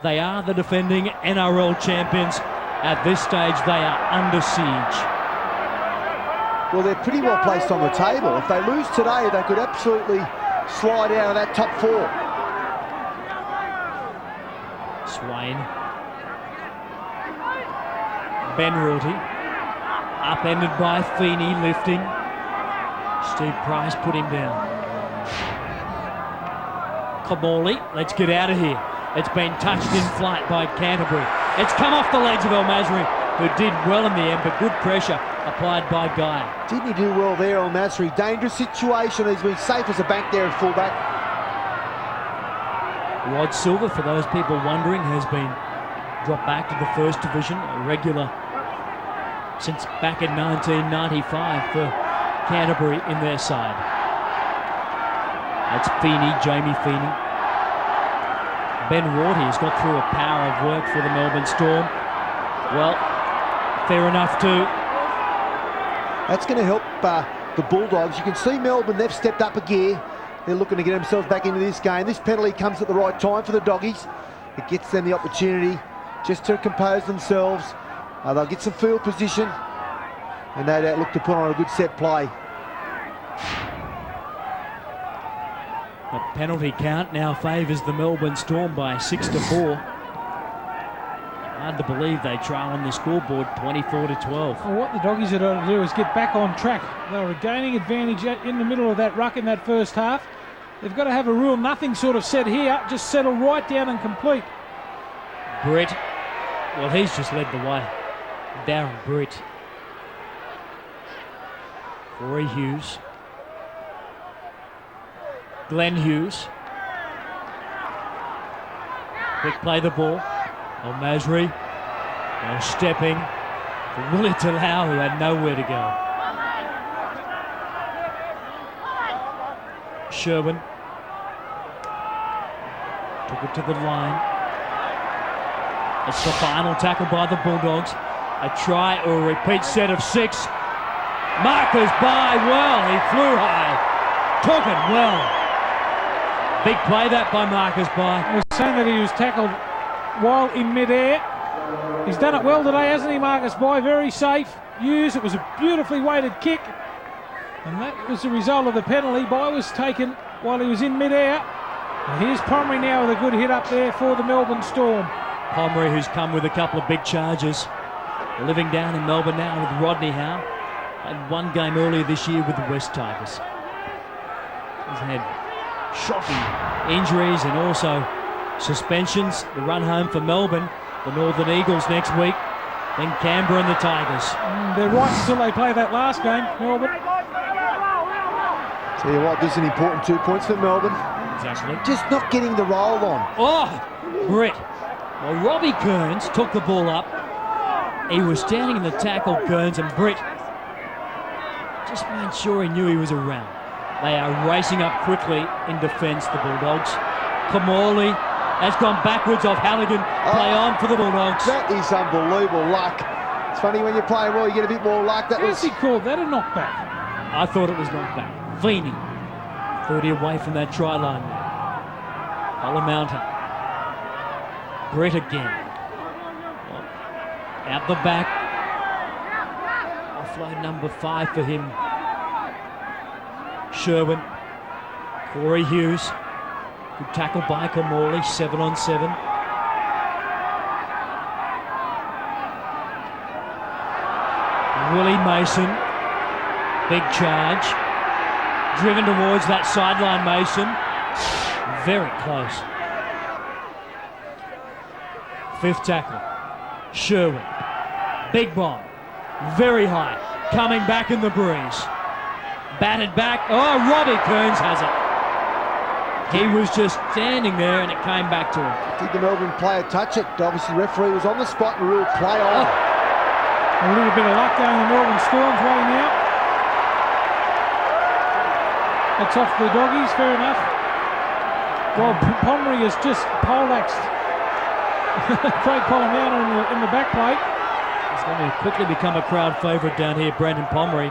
They are the defending NRL champions. At this stage, they are under siege. Well, they're pretty well placed on the table. If they lose today, they could absolutely slide out of that top 4. Swain. Ben Roarty. Upended by Feeney, lifting. Steve Price put him down. Kimmorley, let's get out of here. It's been touched in flight by Canterbury. It's come off the legs of Masri, who did well in the end, but good pressure applied by Geyer. Didn't he do well there on Masri? Dangerous situation. He's been safe as a bank there at fullback. Rod Silver, for those people wondering, has been dropped back to the first division, a regular since back in 1995 for Canterbury in their side. That's Feeney, Jamie Feeney. Ben Roarty has got through a power of work for the Melbourne Storm. Well, fair enough too. That's going to help the Bulldogs. You can see Melbourne, they've stepped up a gear. They're looking to get themselves back into this game. This penalty comes at the right time for the Doggies. It gets them the opportunity just to compose themselves. They'll get some field position and no doubt look to put on a good set play. The penalty count now favours the Melbourne Storm by 6-4. Hard to believe they trail on the scoreboard 24-12. Well, what the Doggies are going to do is get back on track. They were gaining advantage in the middle of that ruck in that first half. They've got to have a rule nothing sort of set here, just settle right down and complete. Britt, well, he's just led the way. Darren Britt. Corey Hughes. Glenn Hughes. Quick play the ball. Masri. Now stepping for Willie Talau, who had nowhere to go. Sherwin. Took it to the line. It's the final tackle by the Bulldogs. A try or a repeat set of 6. Marcus by well. He flew high. Took it well. Big play that by Marcus by. I was saying that he was tackled while in mid-air. He's done it well today, hasn't he, Marcus by? Very safe. Hughes, it was a beautifully weighted kick. And that was the result of the penalty. By was taken while he was in mid-air. And here's Pomery now with a good hit up there for the Melbourne Storm. Pomery, who's come with a couple of big charges. Living down in Melbourne now with Rodney Howe. Played one game earlier this year with the West Tigers. He's had shocking injuries and also suspensions. The run home for Melbourne, the Northern Eagles next week, then Canberra and the Tigers. They're right until they play that last game, Melbourne. Tell you what, this is an important 2 points for Melbourne. Exactly. Just not getting the roll on. Oh, Britt. Well, Robbie Kearns took the ball up. He was standing in the tackle, Kearns, and Britt just made sure he knew he was around. They are racing up quickly in defence, the Bulldogs. Kimmorley has gone backwards off Halligan. Play on for the Bulldogs. That is unbelievable luck. It's funny when you're playing well, you get a bit more luck. That Yes, was. he called that a knockback. I thought it was knockback. Feeney, 30 away from that try line. Polla-Mounter. Britt again. Out the back. Offload number 5 for him. Sherwin. Corey Hughes. Good tackle by Kimmorley, 7-on-7. Willie Mason. Big charge. Driven towards that sideline, Mason. Very close. 5th tackle. Sherwin. Big bomb. Very high. Coming back in the breeze. Batted back. Oh, Robbie Kearns has it. He was just standing there and it came back to him. Did the Melbourne player touch it? Obviously, the referee was on the spot and ruled play on. A little bit of luck going the Melbourne Storm's way now. That's off the Doggies, fair enough. Well, Pomery has just poleaxed Craig Polla-Mounter in the back plate. He's going to quickly become a crowd favourite down here, Brendan Pomery,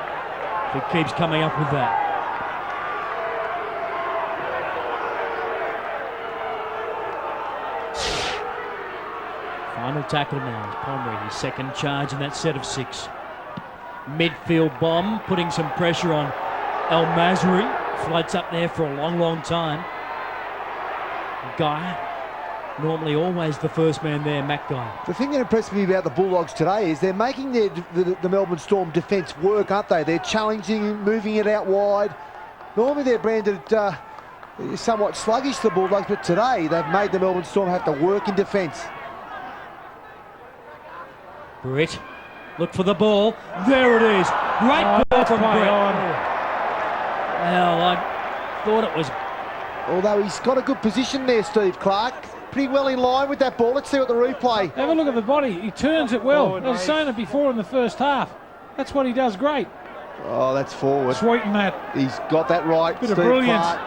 if he keeps coming up with that. Final tackle now is Pomery, his second charge in that set of 6. Midfield bomb, putting some pressure on El Masri. Floats up there for a long, long time. Geyer, normally always the first man there, Matt Geyer. The thing that impressed me about the Bulldogs today is they're making the Melbourne Storm defence work, aren't they? They're challenging, moving it out wide. Normally they're branded somewhat sluggish, the Bulldogs, but today they've made the Melbourne Storm have to work in defence. Britt, look for the ball. There it is. Great ball from Britt. Well, I thought it was... Although he's got a good position there, Steve Clark. Pretty well in line with that ball. Let's see what the replay. Have a look at the body. He turns it well. I was saying it before in the first half. That's what he does great. Oh, that's forward. Sweeten that. He's got that right, Bit Steve of brilliance. Clark.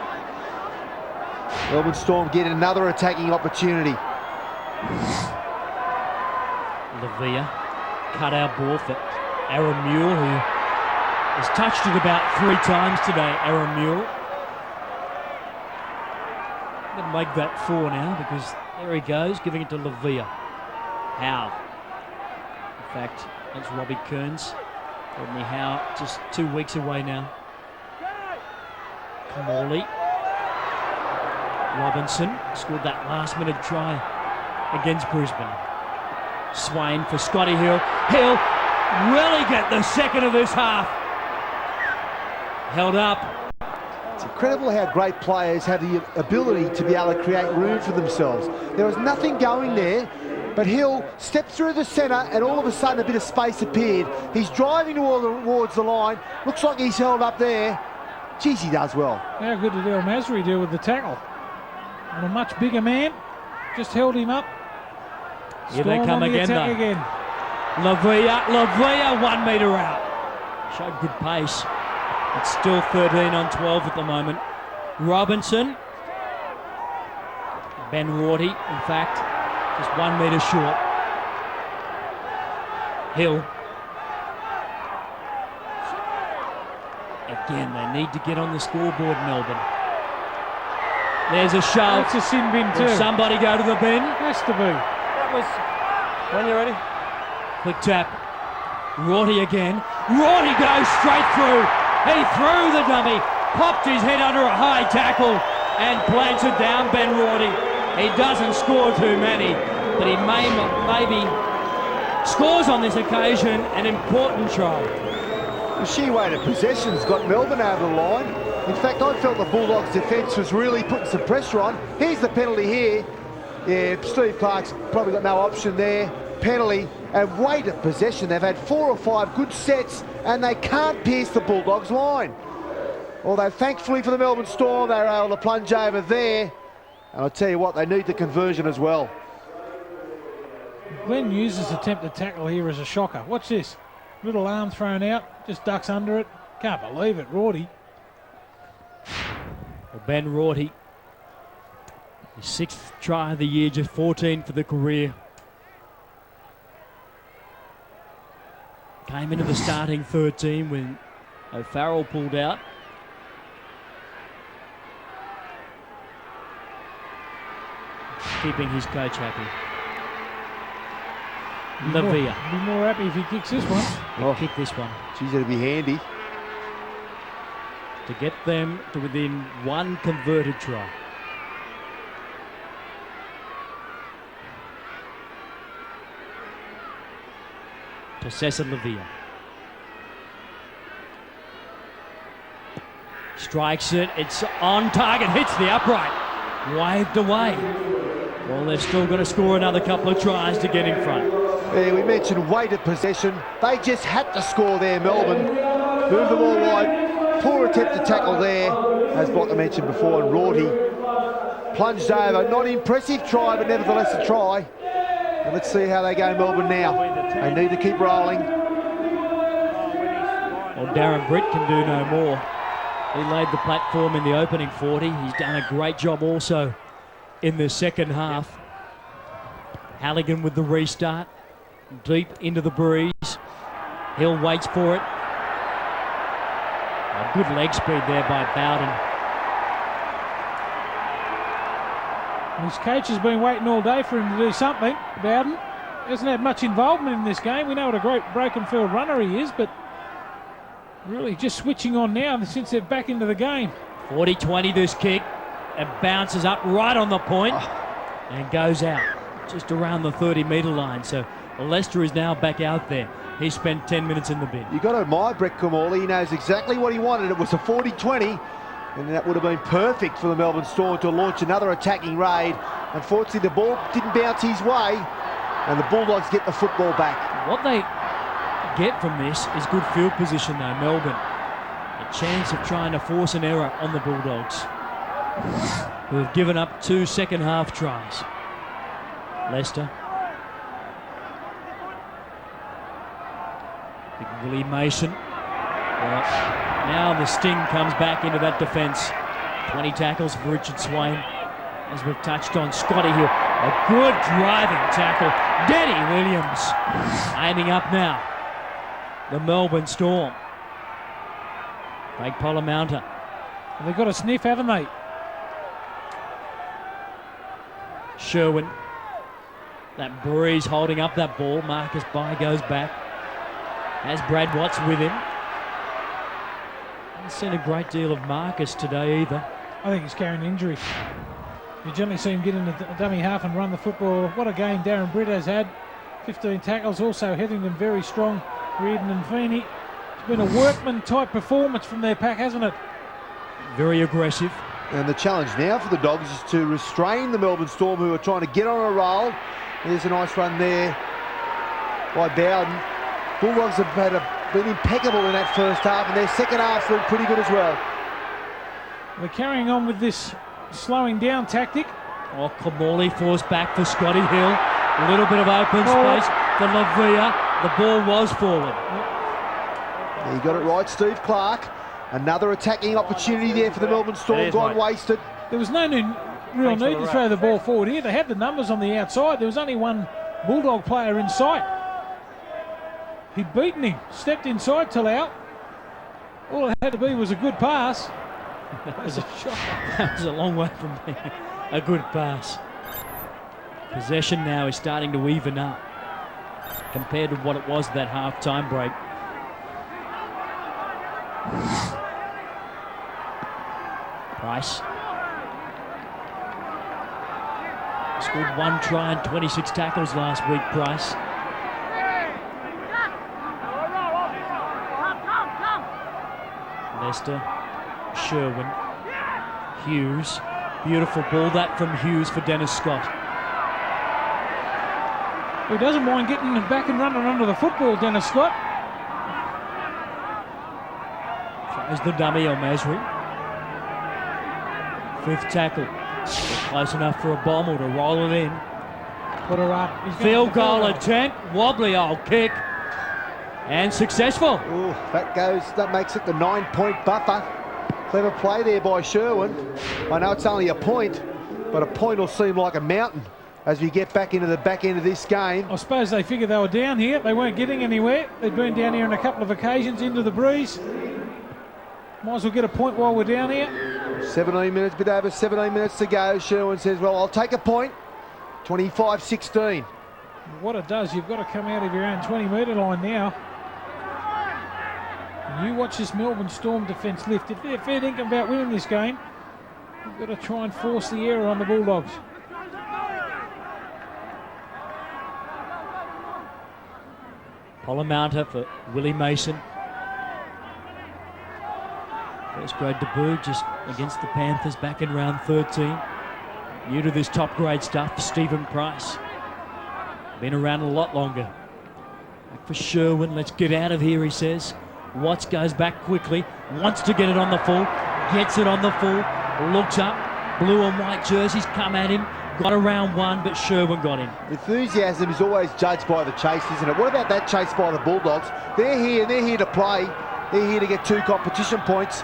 Melbourne Storm get another attacking opportunity. Lavea cut our ball for Aaron Moule, who has touched it about 3 times today, Aaron Moule. I'm going to make that 4 now because there he goes, giving it to Lavea. Howe. In fact, that's Robbie Kearns. Rodney Howe just 2 weeks away now. Kimmorley. Robinson scored that last-minute try against Brisbane. Swain for Scotty Hill. Hill, will he get the second of this half? Held up. It's incredible how great players have the ability to be able to create room for themselves. There was nothing going there, but Hill stepped through the centre and all of a sudden a bit of space appeared. He's driving towards the line. Looks like he's held up there. Geez, he does well. How good did El Masri do with the tackle? And a much bigger man just held him up. Here they come again, though. Lavea 1 metre out. Showed good pace. It's still 13 on 12 at the moment. Robinson. Ben Roarty, in fact, just 1 metre short. Hill. Again, they need to get on the scoreboard, Melbourne. There's a shove. That's a sin bin too. Will somebody go to the bin? Has to be. That was... When you're ready. Quick tap. Roarty again. Roarty goes straight through. He threw the dummy, popped his head under a high tackle and plants it down, Ben Roarty. He doesn't score too many, but he maybe scores on this occasion an important try. The sheer weight of possession's got Melbourne over the line. In fact, I felt the Bulldogs' defence was really putting some pressure on. Here's the penalty here. Yeah, Steve Clark's probably got no option there. Penalty and weight of possession. They've had 4 or 5 good sets and they can't pierce the Bulldogs' line. Although thankfully for the Melbourne Storm, they were able to plunge over there. And I'll tell you what, they need the conversion as well. Glenn Hughes' attempted tackle here is a shocker. Watch this. Little arm thrown out, just ducks under it. Can't believe it, Roarty. Well, Ben Roarty, his 6th try of the year, just 14 for the career. Came into the starting 13 when O'Farrell pulled out. Keeping his coach happy. Lavea. Be more happy if he kicks this one. He'll kick this one. Geez, that'd be handy. To get them to within 1 converted try. Tasesa Lavea. Strikes it, it's on target, hits the upright. Waved away. Well, they're still going to score another couple of tries to get in front. Yeah, we mentioned weight of possession. They just had to score there, Melbourne. Move the ball wide. Poor attempt to tackle there, as Botta mentioned before, and Roarty plunged over. Not impressive try, but nevertheless a try. And let's see how they go, Melbourne, now. They need to keep rolling. Well, Darren Britt can do no more. He laid the platform in the opening 40. He's done a great job also in the second half. Halligan with the restart. Deep into the breeze. Hill waits for it. Oh, good leg speed there by Bawden. His coach has been waiting all day for him to do something. Bawden hasn't had much involvement in this game. We know what a great broken field runner he is, but really just switching on now since they're back into the game. 40-20 this kick. It bounces up right on the point and goes out just around the 30-metre line. So Lester is now back out there. He spent 10 minutes in the bin. You've got to admire Brett Kimmorley. He knows exactly what he wanted. It was a 40-20, and that would have been perfect for the Melbourne Storm to launch another attacking raid. Unfortunately, the ball didn't bounce his way, and the Bulldogs get the football back. What they get from this is good field position, though, Melbourne. A chance of trying to force an error on the Bulldogs, who have given up 2 second-half tries. Lester. Big Willie Mason. Well, now the sting comes back into that defence. 20 tackles for Richard Swain. As we've touched on, Scotty Hill. A good driving tackle. Denny Williams aiming up now. The Melbourne Storm. Take Polla-Mounter. They've got a sniff, haven't they? Sherwin. That breeze holding up that ball. Marcus By goes back. Has Brad Watts with him. Haven't seen a great deal of Marcus today either. I think he's carrying injury. You generally see him get in the dummy half and run the football. What a game Darren Britt has had. 15 tackles. Also Hetherington very strong. Reardon and Feeney. It's been a workman type performance from their pack, hasn't it? Very aggressive. And the challenge now for the Dogs is to restrain the Melbourne Storm, who are trying to get on a roll. There's a nice run there by Bawden. Bulldogs have been impeccable in that first half, and their second half's looked pretty good as well. They're carrying on with this slowing down tactic. Oh, Kimmorley forced back for Scotty Hill. A little bit of open space for Lavea. The ball was forward. Yeah, you got it right, Steve Clark. Another attacking opportunity there for the Melbourne Storm, gone wasted. There was no real need to throw the ball forward here. They had the numbers on the outside. There was only one Bulldog player in sight. He'd beaten him, stepped inside Talau. All it had to be was a good pass. That was a long way from being a good pass. Possession now is starting to even up compared to what it was that half-time break. Price. Scored 1 try and 26 tackles last week, Price. Lester, Sherwin, Hughes. Beautiful ball that from Hughes for Dennis Scott. He doesn't mind getting back and running under the football, Dennis Scott. Throws the dummy on Masri. 5th tackle. Close enough for a bomb or to roll it in. Put her up. Field goal attempt. Wobbly old kick. And successful. Ooh, that makes it the 9-point buffer. Clever play there by Sherwin. I know it's only a point, but a point will seem like a mountain as we get back into the back end of this game. I suppose they figured they were down here. They weren't getting anywhere. They'd been down here on a couple of occasions into the breeze. Might as well get a point while we're down here. 17 minutes, bit over 17 minutes to go. Sherwin says, well, I'll take a point. 25-16. What it does, you've got to come out of your own 20-metre line now. And you watch this Melbourne Storm defence lift. If they're fair dinkum about winning this game, you've got to try and force the error on the Bulldogs. Polla-Mounter for Willie Mason. First grade debut just against the Panthers back in round 13. New to this top grade stuff, Stephen Price. Been around a lot longer. Back for Sherwin, let's get out of here, he says. Watts goes back quickly, wants to get it on the full, gets it on the full, looks up, blue and white jerseys come at him, got around one, but Sherwin got him. Enthusiasm is always judged by the chase, isn't it? What about that chase by the Bulldogs? They're here to play. They're here to get 2 competition points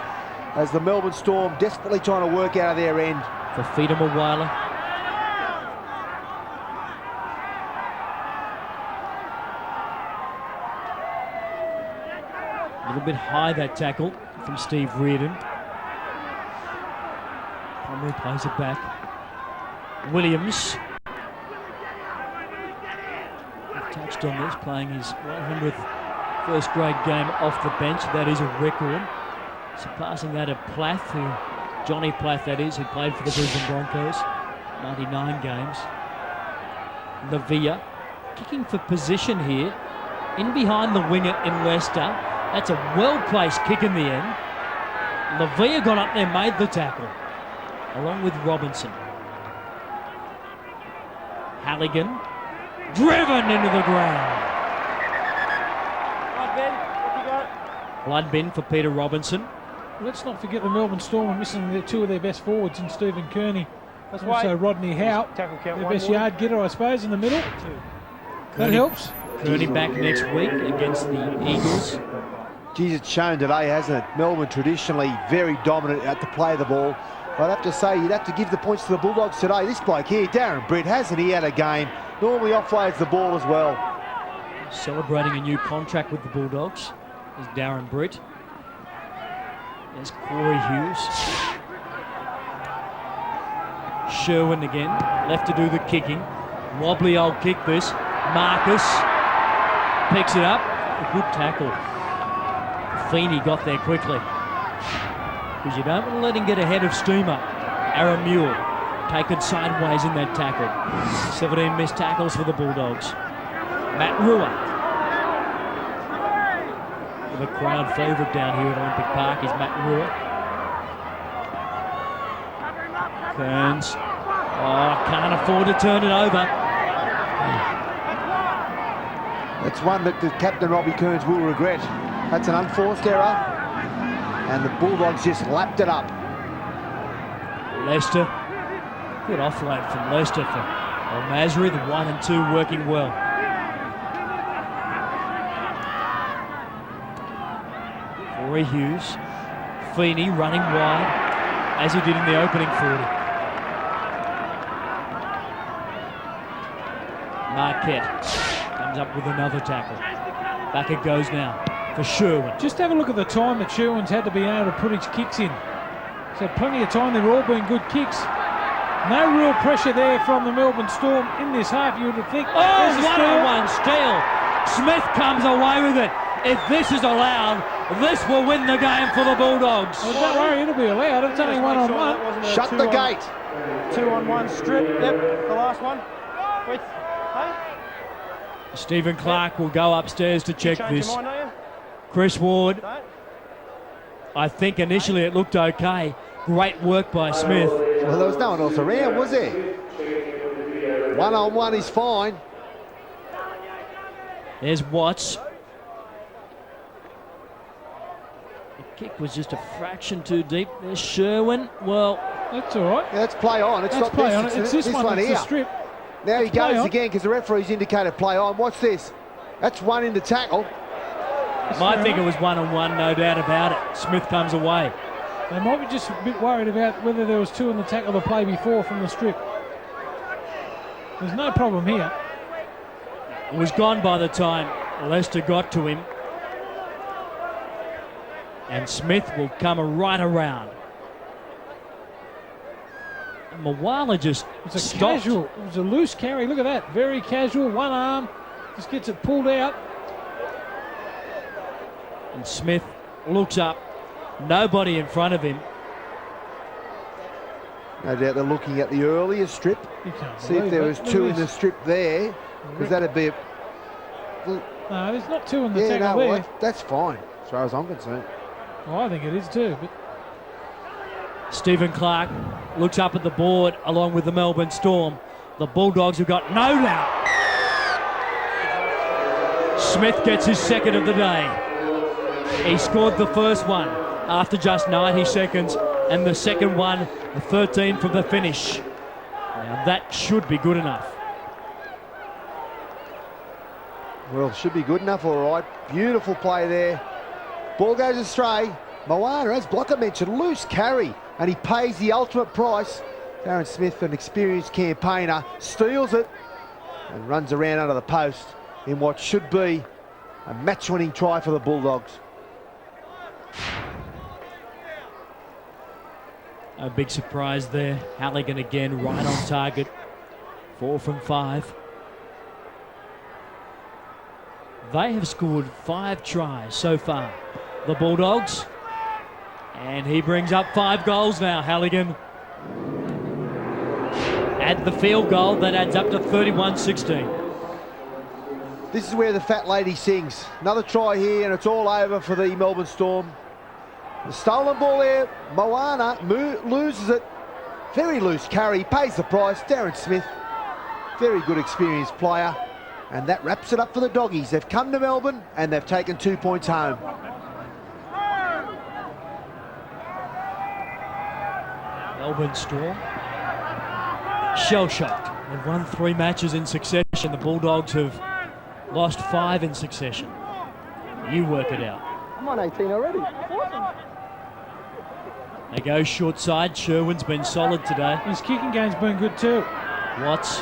as the Melbourne Storm desperately trying to work out of their end. Fifita Moala. bit high, that tackle from Steve Reardon. Pomery plays it back. Williams. We've touched on this, playing his 100th first grade game off the bench. That is a record. Surpassing that of Plath, Johnny Plath that is, who played for the Brisbane Broncos. 99 games. Lavea kicking for position here. In behind the winger in Lester. That's a well-placed kick in the end. Lavea got up there, made the tackle, along with Robinson. Halligan, driven into the ground. Blood bin for Peter Robinson. Let's not forget the Melbourne Storm are missing two of their best forwards in Stephen Kearney. Also Rodney Howe, their best yard getter, I suppose, in the middle. That helps. Kearney back next week against the Eagles. Geez, it's shown today, hasn't it? Melbourne traditionally very dominant at the play of the ball. I'd have to say you'd have to give the points to the Bulldogs today. This bloke here, Darren Britt, hasn't he had a game? Normally offloads the ball as well. Celebrating a new contract with the Bulldogs is Darren Britt. There's Corey Hughes. Sherwin again, left to do the kicking. Wobbly old kick this. Marcus picks it up. A good tackle. Feeney got there quickly. Because you don't want to let him get ahead of Steamer. Aaron Moule taken sideways in that tackle. 17 missed tackles for the Bulldogs. Matt Rua. The crowd favourite down here at Olympic Park is Matt Rua. Kearns. Oh, can't afford to turn it over. That's one that the captain Robbie Kearns will regret. That's an unforced error, and the Bulldogs just lapped it up. Lester, good offload from Lester for Masri, the 1 and 2 working well. Corey Hughes, Feeney running wide, as he did in the opening 40. Marquet comes up with another tackle. Back it goes now for Sherwin. Just have a look at the time that Sherwin's had to be able to put his kicks in. He's had plenty of time. They've all been good kicks. No real pressure there from the Melbourne Storm in this half, you would think. Oh, one-on-one steal. Smith comes away with it. If this is allowed, this will win the game for the Bulldogs. Well, don't worry, it'll be allowed. It's only one-on-one. Shut the gate. 2-on-1 strip. Yep, the last one. With, hey? Stephen Clark will go upstairs to check this. Your mind, Chris Ward, I think initially it looked okay. Great work by Smith. Well, there was no one else around, was there? One-on-one is fine. There's Watts. The kick was just a fraction too deep. There's Sherwin. Well, that's all right. Yeah, let's play on. It's not play this, on. It's this one here. The strip. Now let's he goes again because the referee's indicated play on. Watch this. That's one in the tackle. I think it was one-on-one, no doubt about it. Smith comes away. They might be just a bit worried about whether there was two in the tackle the play before from the strip. There's no problem here. It was gone by the time Lester got to him. And Smith will come right around. And Moala just It's a stopped. casual, it was a loose carry. Look at that, very casual, one arm. Just gets it pulled out. And Smith looks up. Nobody in front of him. No doubt they're looking at the earlier strip. See if there was two in the strip there, because that'd be a... No, there's not two in the tackle there. That's fine, as far as I'm concerned. Well, I think it is too. But Stephen Clark looks up at the board along with the Melbourne Storm. The Bulldogs have got no doubt. Smith gets his second of the day. He scored the first one after just 90 seconds and the second one, the 13 from the finish. Now that should be good enough. Well, should be good enough, all right. Beautiful play there. Ball goes astray. Moana, as Blocker mentioned, loose carry, and he pays the ultimate price. Darren Smith, an experienced campaigner, steals it and runs around under the post in what should be a match-winning try for the Bulldogs. A big surprise there. Halligan again, right on target. 4 from 5. They have scored 5 tries so far, the Bulldogs. And he brings up 5 goals now, Halligan. Add the field goal, that adds up to 31-16. This is where the fat lady sings. Another try here and it's all over for the Melbourne Storm. The stolen ball there, Moana loses it. Very loose carry, pays the price. Darren Smith, very good experienced player. And that wraps it up for the Doggies. They've come to Melbourne and they've taken 2 points home. Melbourne Storm, shell-shocked. They've won 3 matches in succession. The Bulldogs have lost 5 in succession. You work it out. I'm on 18 already. They go short side. Sherwin's been solid today. His kicking game's been good too. Watts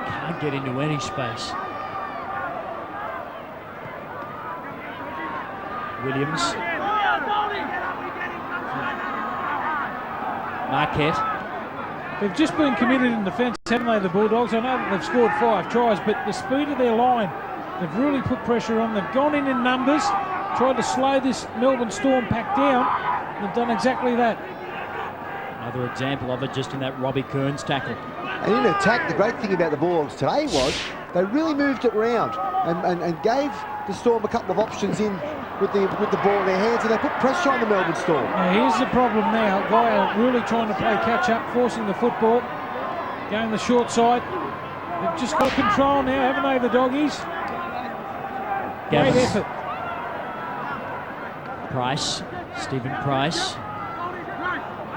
can't get into any space. Williams. Marquet. They've just been committed in defence, haven't they, the Bulldogs? I know that they've scored 5 tries, but the speed of their line, they've really put pressure on. They've gone in numbers, tried to slow this Melbourne Storm pack down, and they've done exactly that. Another example of it just in that Robbie Kearns tackle. And in attack, the great thing about the Bulldogs today was they really moved it round and gave the Storm a couple of options in with the ball in their hands, and they put pressure on the Melbourne Storm. Now here's the problem now. Geyer really trying to play catch up, forcing the football, going the short side. They've just got control now, haven't they, the Doggies? Great effort. Price, Stephen Price,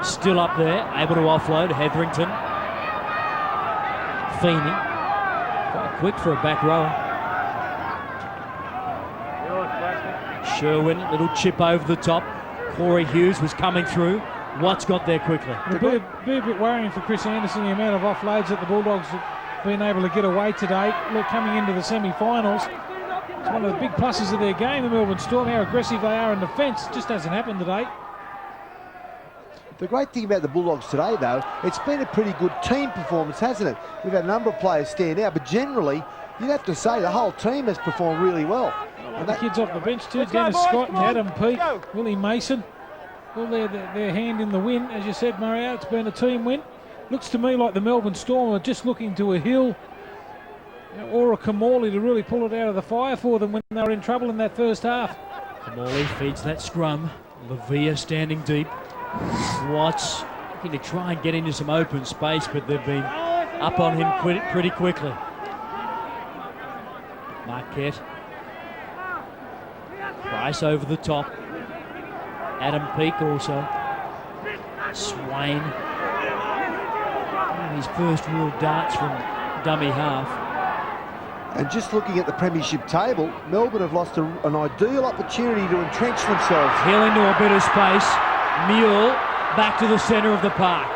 still up there, able to offload. Hetherington, Feeney, quite quick for a back rower. Sherwin, little chip over the top. Corey Hughes was coming through. Watts got there quickly. It'll be a bit worrying for Chris Anderson, the amount of offloads that the Bulldogs have been able to get away today. Look, coming into the semi-finals, it's one of the big pluses of their game, the Melbourne Storm, how aggressive they are in defence. Just hasn't happened today. The great thing about the Bulldogs today, though, it's been a pretty good team performance, hasn't it? We've had a number of players stand out, but generally, you'd have to say the whole team has performed really well. And the kids off the bench too, Dennis Scott and Adam Peake, Willie Mason, all their hand in the win. As you said, Mario, it's been a team win. Looks to me like the Melbourne Storm are just looking to a Hill or a Kimmorley to really pull it out of the fire for them when they were in trouble in that first half. Kimmorley feeds that scrum. Lavea standing deep. Watts looking to try and get into some open space, but they've been up on him pretty quickly. Marquet. Price over the top. Adam Peake also. Swain. His first real darts from dummy half. And just looking at the premiership table, Melbourne have lost an ideal opportunity to entrench themselves. Hill into a bit of space. Moule back to the centre of the park.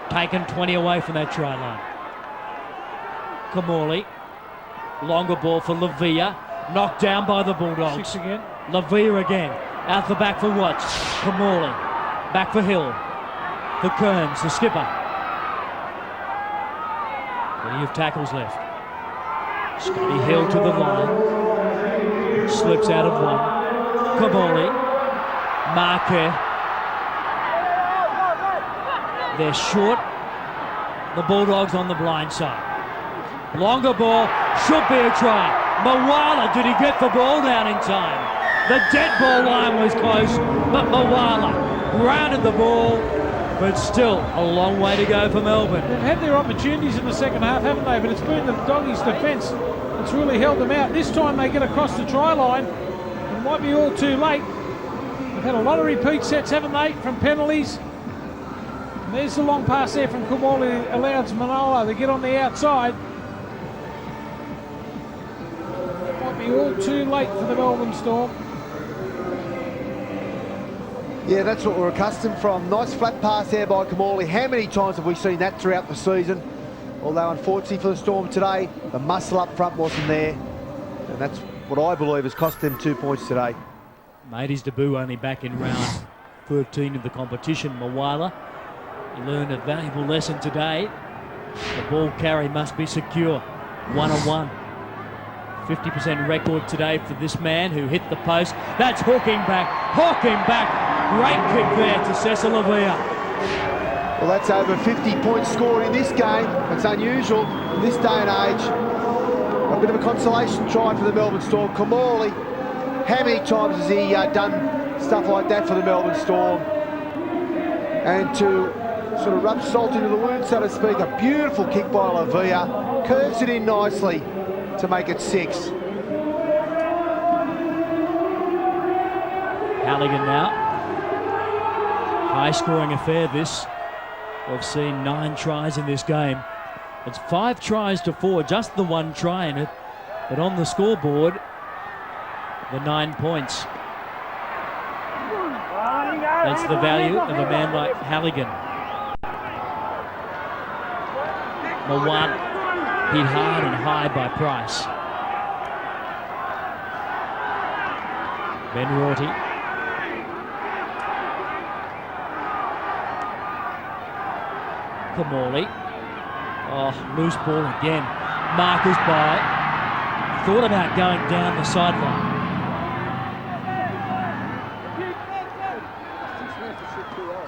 Taken 20 away from that try line. Kimmorley. Longer ball for Lavea. Knocked down by the Bulldogs. 6 again. Lavea again. Out the back for Watts. Kimmorley. Back for Hill. For Kearns, the skipper. Plenty of tackles left. Scotty Hill to the line. Slips out of one. Kimmorley. Marquet. They're short. The Bulldogs on the blind side. Longer ball. Should be a try. Moala, did he get the ball down in time? The dead ball line was close, but Moala grounded the ball, but still a long way to go for Melbourne. They've had their opportunities in the second half, haven't they? But it's been the Doggies' defence that's really held them out. This time they get across the try line. It might be all too late. They've had a lot of repeat sets, haven't they, from penalties. And there's the long pass there from Kimmorley, allows Moala to get on the outside. Be all too late for the Melbourne Storm. Yeah, that's what we're accustomed from. Nice flat pass there by Kimmorley. How many times have we seen that throughout the season? Although unfortunately for the Storm today, the muscle up front wasn't there. And that's what I believe has cost them 2 points today. Made his debut only back in round 13 of the competition. Moala, he learned a valuable lesson today. The ball carry must be secure. 1-on-1. 50% record today for this man who hit the post. That's hooking back. Great kick there to Tasesa Lavea. Well, that's over 50 points scored in this game. It's unusual in this day and age. A bit of a consolation try for the Melbourne Storm. Kimmorley, how many times has he done stuff like that for the Melbourne Storm? And to sort of rub salt into the wound, so to speak, a beautiful kick by Lavea. Curves it in nicely to make it 6. Halligan now. High scoring affair this. We've seen 9 tries in this game. It's 5 tries to 4, just the 1 try in it. But on the scoreboard, the 9 points. That's the value of a man like Halligan. Moala hit hard and high by Price. Roarty. Kimmorley. Oh, loose ball again. Markers by. Thought about going down the sideline.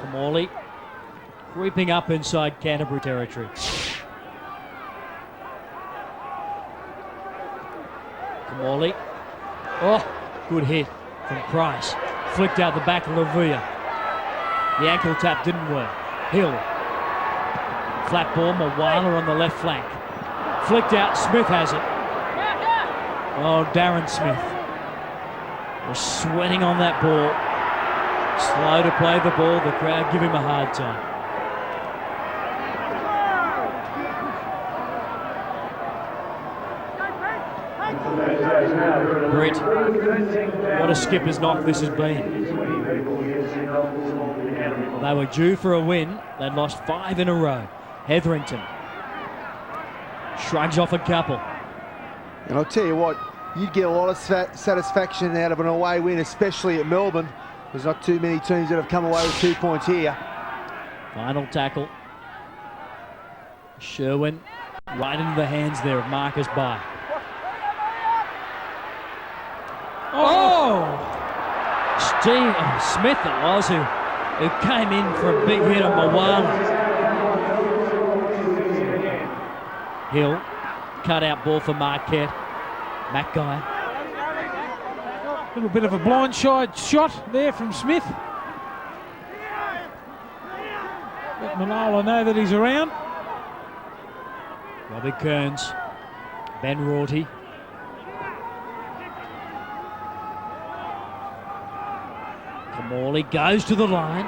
Kimmorley creeping up inside Canterbury territory. Kimmorley. Oh, good hit from Price. Flicked out the back of Lavea. The ankle tap didn't work. Hill. Flat ball, Moala on the left flank. Flicked out, Smith has it. Oh, Darren Smith was sweating on that ball. Slow to play the ball, the crowd give him a hard time. Britt, what a skipper's knock this has been. They were due for a win, they'd lost 5 in a row. Hetherington shrugs off a couple. And I'll tell you what, you'd get a lot of satisfaction out of an away win, especially at Melbourne. There's not too many teams that have come away with 2 points here. Final tackle. Sherwin right into the hands there of Marcus By. Oh! Smith it was who came in for a big hit on Moala. Hill, cut out ball for Marquet. Geyer. A little bit of a blindside shot there from Smith. Let Moala know that he's around. Robbie Kearns, Roarty. Kimmorley goes to the line.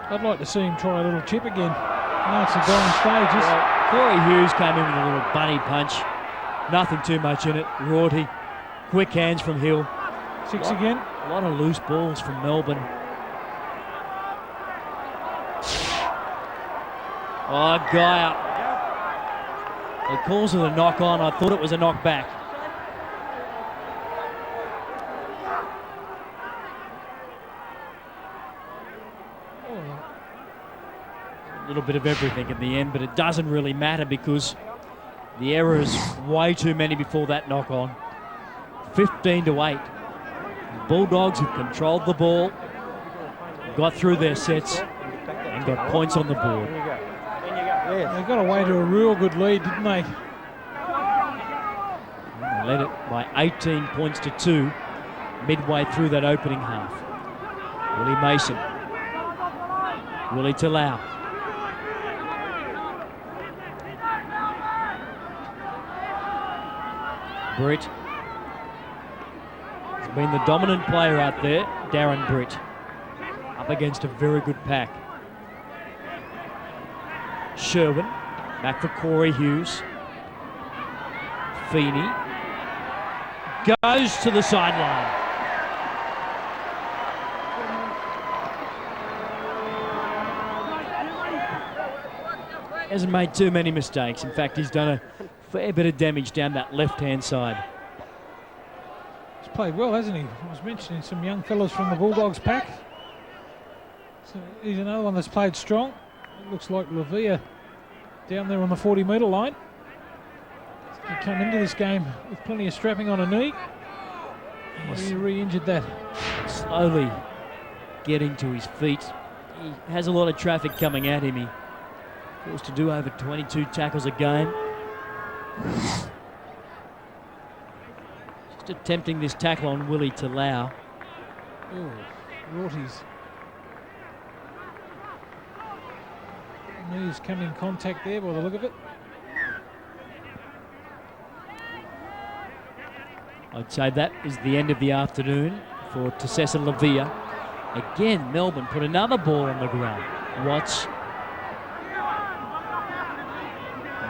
I'd like to see him try a little chip again. Now it's the dying stages. Corey Hughes came in with a little bunny punch. Nothing too much in it. Roarty, quick hands from Hill. 6 again. A lot of loose balls from Melbourne. Oh, Geyer. He calls it a knock on. I thought it was a knock back. A little bit of everything in the end, but it doesn't really matter because the errors way too many before that knock on. 15-8. The Bulldogs have controlled the ball, got through their sets, and got points on the board. They got away to a real good lead, didn't they? They led it by 18 points to 2 midway through that opening half. Willie Mason. Willie Talau. Britt has been the dominant player out there, Darren Britt, up against a very good pack. Sherwin, back for Corey Hughes. Feeney goes to the sideline. Hasn't made too many mistakes. In fact, he's done a fair bit of damage down that left-hand side. He's played well, hasn't he? I was mentioning some young fellas from the Bulldogs pack. So he's another one that's played strong. It looks like Lavea down there on the 40-metre line. He come into this game with plenty of strapping on a knee. He re-injured that. Slowly getting to his feet. He has a lot of traffic coming at him. He forced to do over 22 tackles a game. Just attempting this tackle on Willie Talau. Oh, Roarty's knees come in contact there by the look of it. I'd say that is the end of the afternoon for Tasesa Lavea. Again, Melbourne put another ball on the ground. Watts.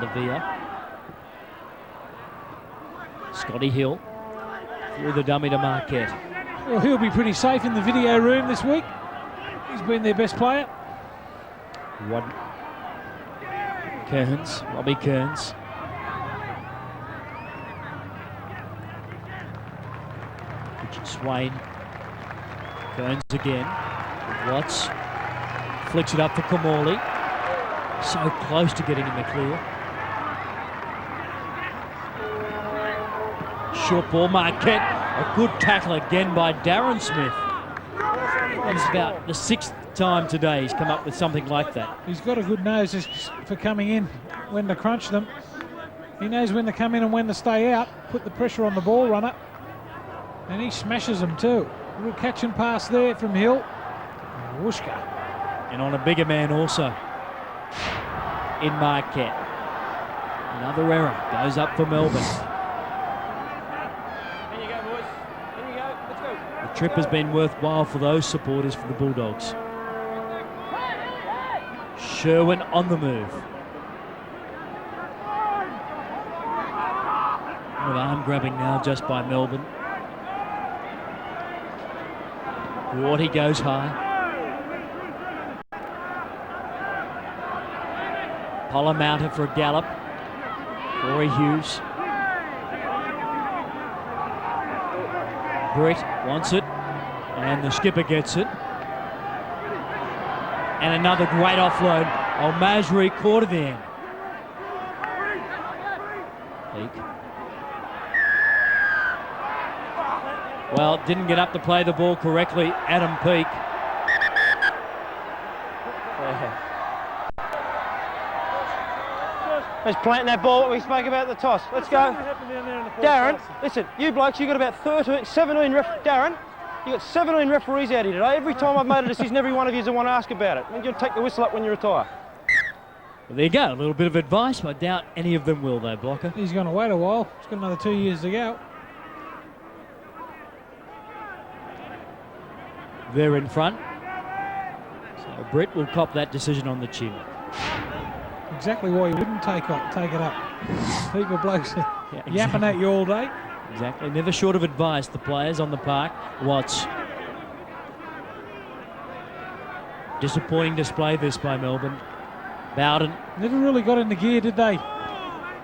Lavea. Scotty Hill through the dummy to Marquet. Well, he'll be pretty safe in the video room this week. He's been their best player. One. Kearns, Robbie Kearns. Richard Swain. Kearns again. Watts flicks it up for Kimmorley. So close to getting in the clear. Short ball, Marquet. A good tackle again by Darren Smith. It's about the 6th time today he's come up with something like that. He's got a good nose for coming in when to crunch them. He knows when to come in and when to stay out, put the pressure on the ball runner, and he smashes them too. A little catch and pass there from Hill. Whooshka. And on a bigger man also in Marquet. Another error goes up for Melbourne. The trip has been worthwhile for those supporters for the Bulldogs. Sherwin on the move. With arm grabbing now just by Melbourne. Roarty goes high. Polla-Mounter for a gallop. Corey Hughes. Britt wants it, and the skipper gets it. And another great offload. Oh, Masri caught at the end. Peak. Well, didn't get up to play the ball correctly. Adam Peak. Let's plant that ball that we spoke about at the toss. Let's go. Darren, listen, you blokes, you got about 17 Darren, you got 17 referees out here today. Every time I've made a decision, every one of you is want to ask about it. And you'll take the whistle up when you retire. Well, there you go. A little bit of advice. I doubt any of them will, though, Blocker. He's going to wait a while. He's got another 2 years to go. They're in front. So Britt will cop that decision on the chin. Exactly why you wouldn't take it up. People blokes exactly. Yapping at you all day. Exactly. Never short of advice, the players on the park. Watts. Disappointing display this by Melbourne. Bawden. Never really got into gear, did they?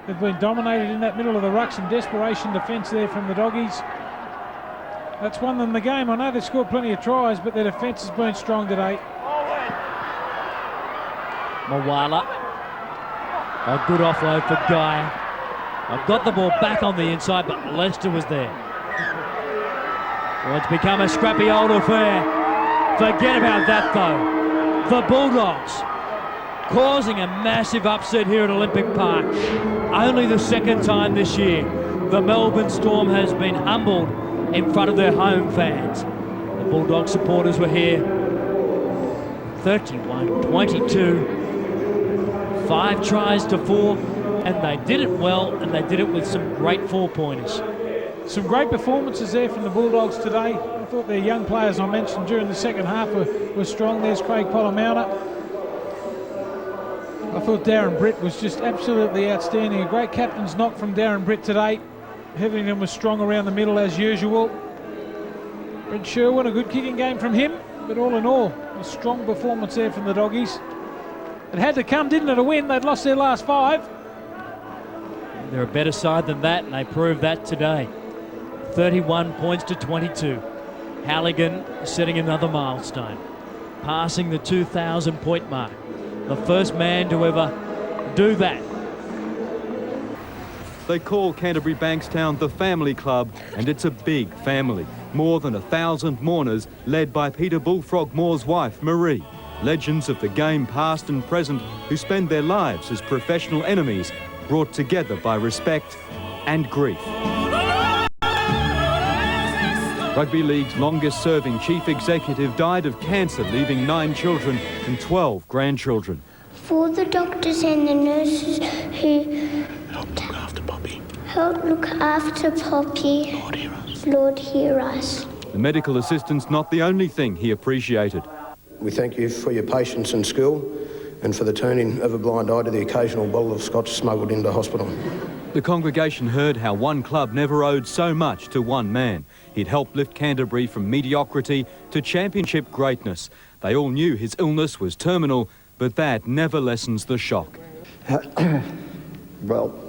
They've been dominated in that middle of the ruck. Some desperation defence there from the doggies. That's won them the game. I know they've scored plenty of tries, but their defence has been strong today. Moala. A good offload for Geyer. I've got the ball back on the inside, but Lester was there. Well, it's become a scrappy old affair. Forget about that, though. The Bulldogs causing a massive upset here at Olympic Park. Only the 2nd time this year the Melbourne Storm has been humbled in front of their home fans. The Bulldog supporters were here 31-22. 5 tries to 4, and they did it well, and they did it with some great 4-pointers. Some great performances there from the Bulldogs today. I thought their young players I mentioned during the second half were strong. There's Craig Polla-Mounter. I thought Darren Britt was just absolutely outstanding. A great captain's knock from Darren Britt today. Hetherington was strong around the middle as usual. Brent Sherwin, a good kicking game from him, but all in all, a strong performance there from the doggies. It had to come, didn't it, to win? They'd lost their last 5. They're a better side than that, and they proved that today. 31 points to 22. Halligan setting another milestone, passing the 2,000 point mark. The first man to ever do that. They call Canterbury-Bankstown the family club, and it's a big family. More than 1,000 mourners, led by Peter Bullfrog Moore's wife, Marie. Legends of the game past and present who spend their lives as professional enemies, brought together by respect and grief. Rugby League's longest-serving chief executive died of cancer, leaving 9 children and 12 grandchildren. For the doctors and the nurses who help look after Poppy, Lord hear us. The medical assistant's not the only thing he appreciated. We thank you for your patience and skill and for the turning of a blind eye to the occasional bottle of scotch smuggled into hospital. The congregation heard how one club never owed so much to one man. He'd helped lift Canterbury from mediocrity to championship greatness. They all knew his illness was terminal, but that never lessens the shock. Well,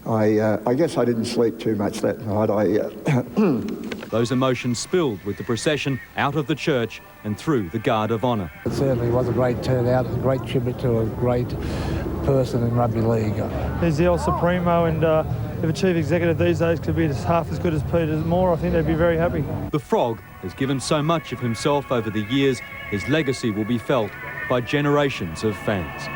I guess I didn't sleep too much that night. Those emotions spilled with the procession out of the church and through the Guard of Honour. It certainly was a great turnout, a great tribute to a great person in rugby league. He's the El Supremo, and if a chief executive these days could be half as good as Peter Moore, I think they'd be very happy. The Frog has given so much of himself over the years, his legacy will be felt by generations of fans.